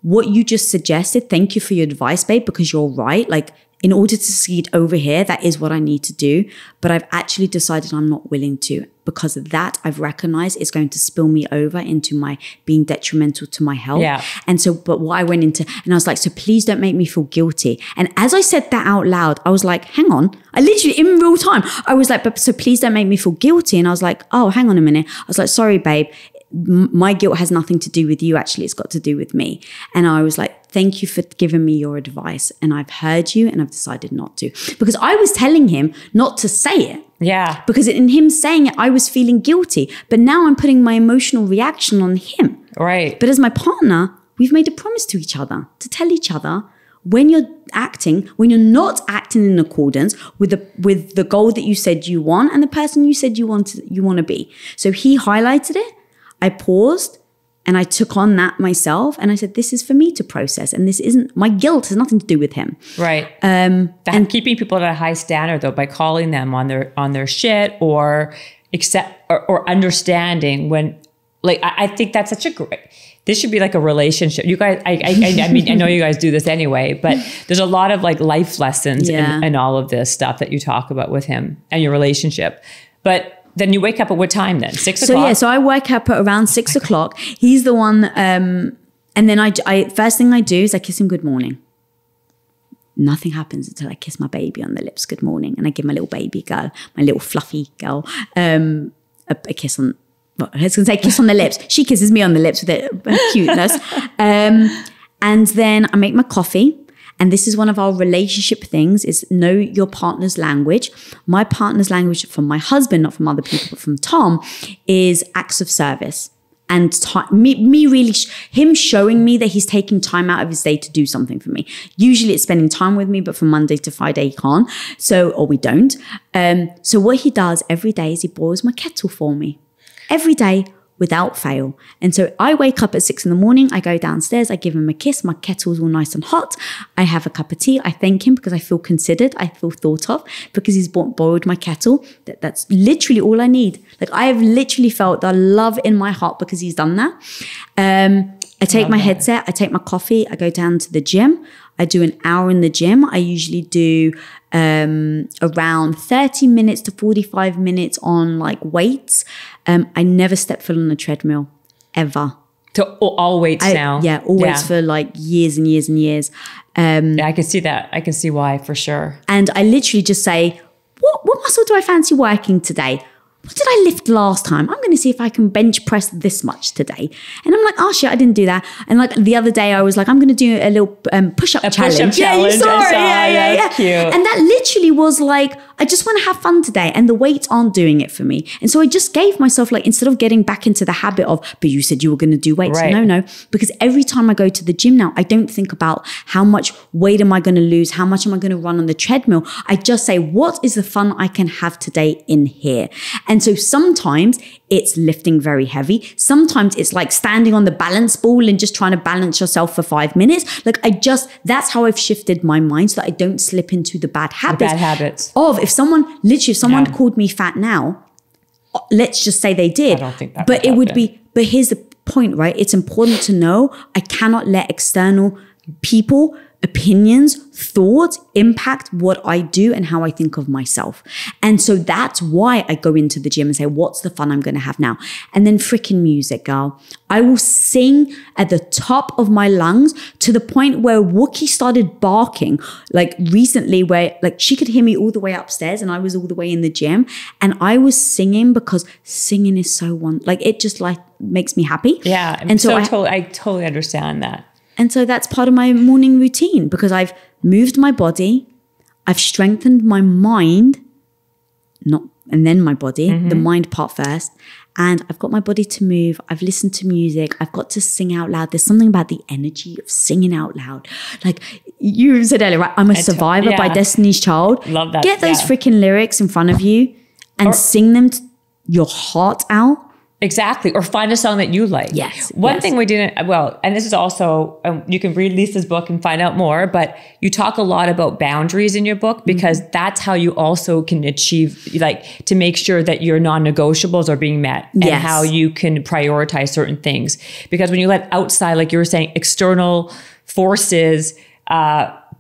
what you just suggested, thank you for your advice, babe, because you're right. Like, in order to succeed over here, that is what I need to do. But I've actually decided I'm not willing to, because of that I've recognized it's going to spill me over into my being detrimental to my health. Yeah. And so, but what I went into, and I was like, so please don't make me feel guilty. And as I said that out loud, I was like, hang on. I literally, in real time, I was like, but so please don't make me feel guilty. And I was like, oh, hang on a minute. I was like, sorry, babe. My guilt has nothing to do with you. Actually, it's got to do with me. And I was like, thank you for giving me your advice. And I've heard you and I've decided not to. Because I was telling him not to say it. Yeah. Because in him saying it, I was feeling guilty. But now I'm putting my emotional reaction on him. Right. But as my partner, we've made a promise to each other to tell each other when you're not acting in accordance with the goal that you said you want and the person you said you want to be. So he highlighted it. I paused and I took on that myself and I said, this is for me to process. And this isn't, my guilt has nothing to do with him. Right. And keeping people at a high standard though, by calling them on their shit or understanding when, like, I think that's such a great, this should be like a relationship. You guys, I mean, I know you guys do this anyway, but there's a lot of like life lessons in all of this stuff that you talk about with him and your relationship. But then you wake up at what time then? 6 o'clock? So I wake up at around 6 o'clock. He's the one, and then I first thing I do is I kiss him good morning. Nothing happens until I kiss my baby on the lips good morning. And I give my little baby girl, my little fluffy girl, a kiss on, well, I was going to say kiss on the lips. She kisses me on the lips with her cuteness. And then I make my coffee. And this is one of our relationship things, is know your partner's language. My partner's language from my husband, not from other people, but from Tom, is acts of service. And him showing me that he's taking time out of his day to do something for me. Usually it's spending time with me, but from Monday to Friday he can't. Or we don't. So what he does every day is he boils my kettle for me. Every day, without fail. And so I wake up at 6 a.m, I go downstairs, I give him a kiss, my kettle's all nice and hot, I have a cup of tea, I thank him because I feel considered, I feel thought of, because he's borrowed my kettle. That's literally all I need. Like, I have literally felt the love in my heart because he's done that. I take my headset, I take my coffee, I go down to the gym, I do an hour in the gym. I usually do around 30 minutes to 45 minutes on like weights. I never step foot on a treadmill, ever. To all weights now? Yeah, all weights for like years and years and years. I can see that. I can see why, for sure. And I literally just say, what muscle do I fancy working today? What did I lift last time? I'm going to see if I can bench press this much today. And I'm like, oh shit, I didn't do that. And like the other day I was like, I'm going to do a little push-up challenge. Push-up challenge. You saw it. Yeah. That's cute. And that literally was like, I just want to have fun today. And the weights aren't doing it for me. And so I just gave myself, like, instead of getting back into the habit of, but you said you were going to do weights. Right. No. Because every time I go to the gym now, I don't think about how much weight am I going to lose? How much am I going to run on the treadmill? I just say, what is the fun I can have today in here? And so sometimes it's lifting very heavy. Sometimes it's like standing on the balance ball and just trying to balance yourself for 5 minutes. Like, that's how I've shifted my mind so that I don't slip into the bad habits. If someone called me fat now, let's just say they did. I don't think that but here's the point, right? It's important to know I cannot let external people, opinions, thoughts impact what I do and how I think of myself. And so that's why I go into the gym and say, what's the fun I'm going to have now? And then freaking music, girl. I will sing at the top of my lungs to the point where Wookie started barking, like recently, where like she could hear me all the way upstairs and I was all the way in the gym. And I was singing because singing is so it just like makes me happy. Yeah. And so I totally understand that. And so that's part of my morning routine because I've moved my body, I've strengthened my mind, and then my body, the mind part first, and I've got my body to move. I've listened to music. I've got to sing out loud. There's something about the energy of singing out loud. Like you said earlier, right? I'm a Survivor by Destiny's Child. Love that. Get those freaking lyrics in front of you and sing them your heart out. Exactly. Or find a song that you like. Yes. One thing we didn't, and this is also, you can read Lisa's book and find out more, but you talk a lot about boundaries in your book because that's how you also can achieve, like, to make sure that your non-negotiables are being met and how you can prioritize certain things. Because when you let outside, like you were saying, external forces,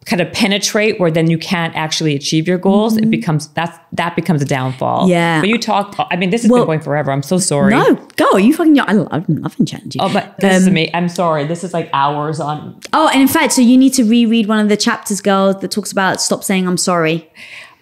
kind of penetrate where then you can't actually achieve your goals, it becomes, that becomes a downfall. Yeah. But you talk, I mean, this has been going forever. I'm so sorry. No, go. You fucking, I'm loving chatting to you. Oh, but this is amazing. I'm sorry. This is like hours on. Oh, and in fact, so you need to reread one of the chapters, girls, that talks about stop saying I'm sorry.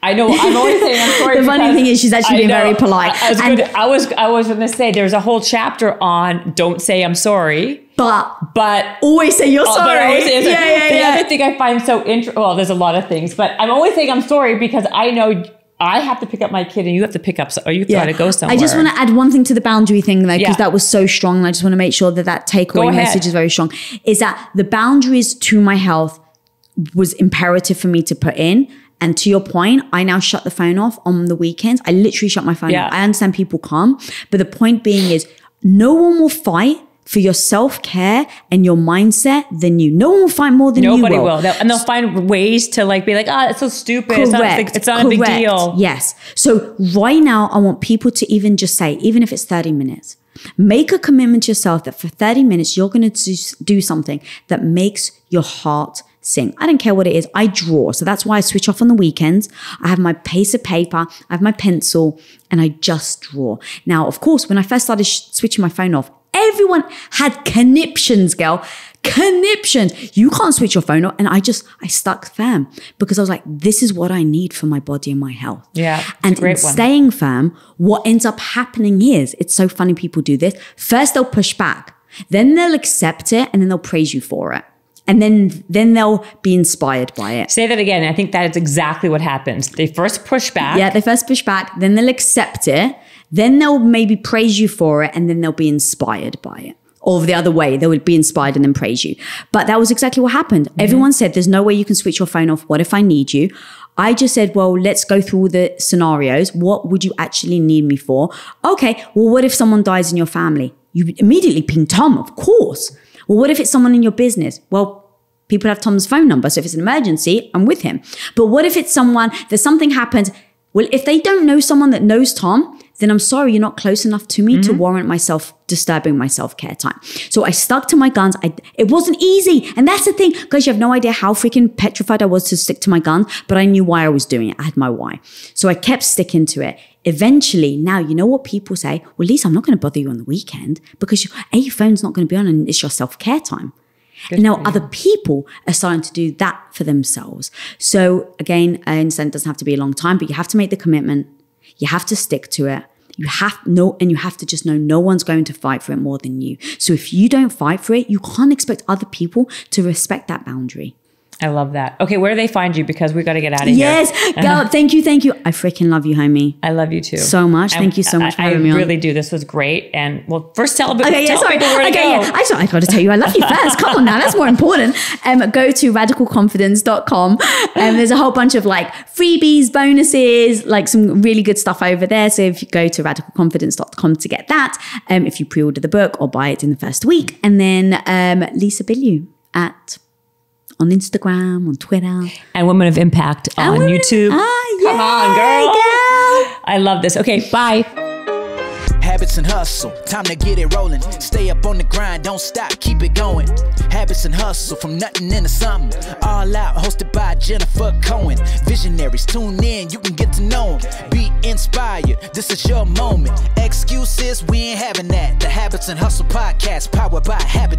I know. I'm always saying I'm sorry. The funny thing is she's actually being very polite. I was going to say there's a whole chapter on don't say I'm sorry. But always say you're sorry. The other thing I find so interesting, well, there's a lot of things, but I'm always saying I'm sorry because I know I have to pick up my kid and you have to pick up, or you got to go somewhere. I just want to add one thing to the boundary thing though, because that was so strong. And I just want to make sure that takeaway message is very strong, is that the boundaries to my health was imperative for me to put in. And to your point, I now shut the phone off on the weekends. I literally shut my phone off. I understand people can't, but the point being is no one will fight for your self-care and your mindset than you. No one will fight more than you will. Nobody will. And they'll find ways to like be like, oh, it's so stupid. Correct. It's not a big deal. Yes. So right now, I want people to even just say, even if it's 30 minutes, make a commitment to yourself that for 30 minutes, you're going to do something that makes your heart sing. I don't care what it is. I draw. So that's why I switch off on the weekends. I have my piece of paper, I have my pencil, and I just draw. Now, of course, when I first started switching my phone off, everyone had conniptions, girl. Conniptions. You can't switch your phone off. And I stuck firm because I was like, this is what I need for my body and my health. Yeah. And in staying firm, what ends up happening is, it's so funny people do this. First, they'll push back. Then they'll accept it and then they'll praise you for it. And then they'll be inspired by it. Say that again. I think that is exactly what happens. They first push back. Yeah, they first push back, then they'll accept it, then they'll maybe praise you for it, and then they'll be inspired by it. Or the other way, they would be inspired and then praise you. But that was exactly what happened. Everyone said, there's no way you can switch your phone off. What if I need you? I just said, well, let's go through all the scenarios. What would you actually need me for? Okay, well, what if someone dies in your family? You immediately ping Tom, of course. Well, what if it's someone in your business? Well, people have Tom's phone number. So if it's an emergency, I'm with him. But what if it's someone, there's something happens? Well, if they don't know someone that knows Tom, then I'm sorry, you're not close enough to me to warrant myself disturbing my self-care time. So I stuck to my guns. It wasn't easy. And that's the thing, because you have no idea how freaking petrified I was to stick to my guns, but I knew why I was doing it. I had my why. So I kept sticking to it. Eventually, now, you know what people say? Well, Lisa, I'm not going to bother you on the weekend because your phone's not going to be on and it's your self-care time. Good. And now other people are starting to do that for themselves. So again, I understand it doesn't have to be a long time, but you have to make the commitment. You have to stick to it. You have to just know no one's going to fight for it more than you. So if you don't fight for it, you can't expect other people to respect that boundary. I love that. Okay, where do they find you? Because we got to get out of here. Yes, girl, thank you. I freaking love you, homie. I love you too. So much. Thank you so much for having me on. I really do. This was great. And well, first tell people I got to tell you I love you first. Come on now, that's more important. Go to radicalconfidence.com. There's a whole bunch of like freebies, bonuses, like some really good stuff over there. So if you go to radicalconfidence.com to get that, if you pre-order the book or buy it in the first week, and then Lisa Bilyeu on Instagram, on Twitter. And Women of Impact on YouTube. Come on, girl. I love this. Okay, bye. Habits and hustle, time to get it rolling. Stay up on the grind, don't stop, keep it going. Habits and hustle, from nothing into something. All out, hosted by Jennifer Cohen. Visionaries, tune in, you can get to know them. Be inspired, this is your moment. Excuses, we ain't having that. The Habits and Hustle podcast, powered by Habits.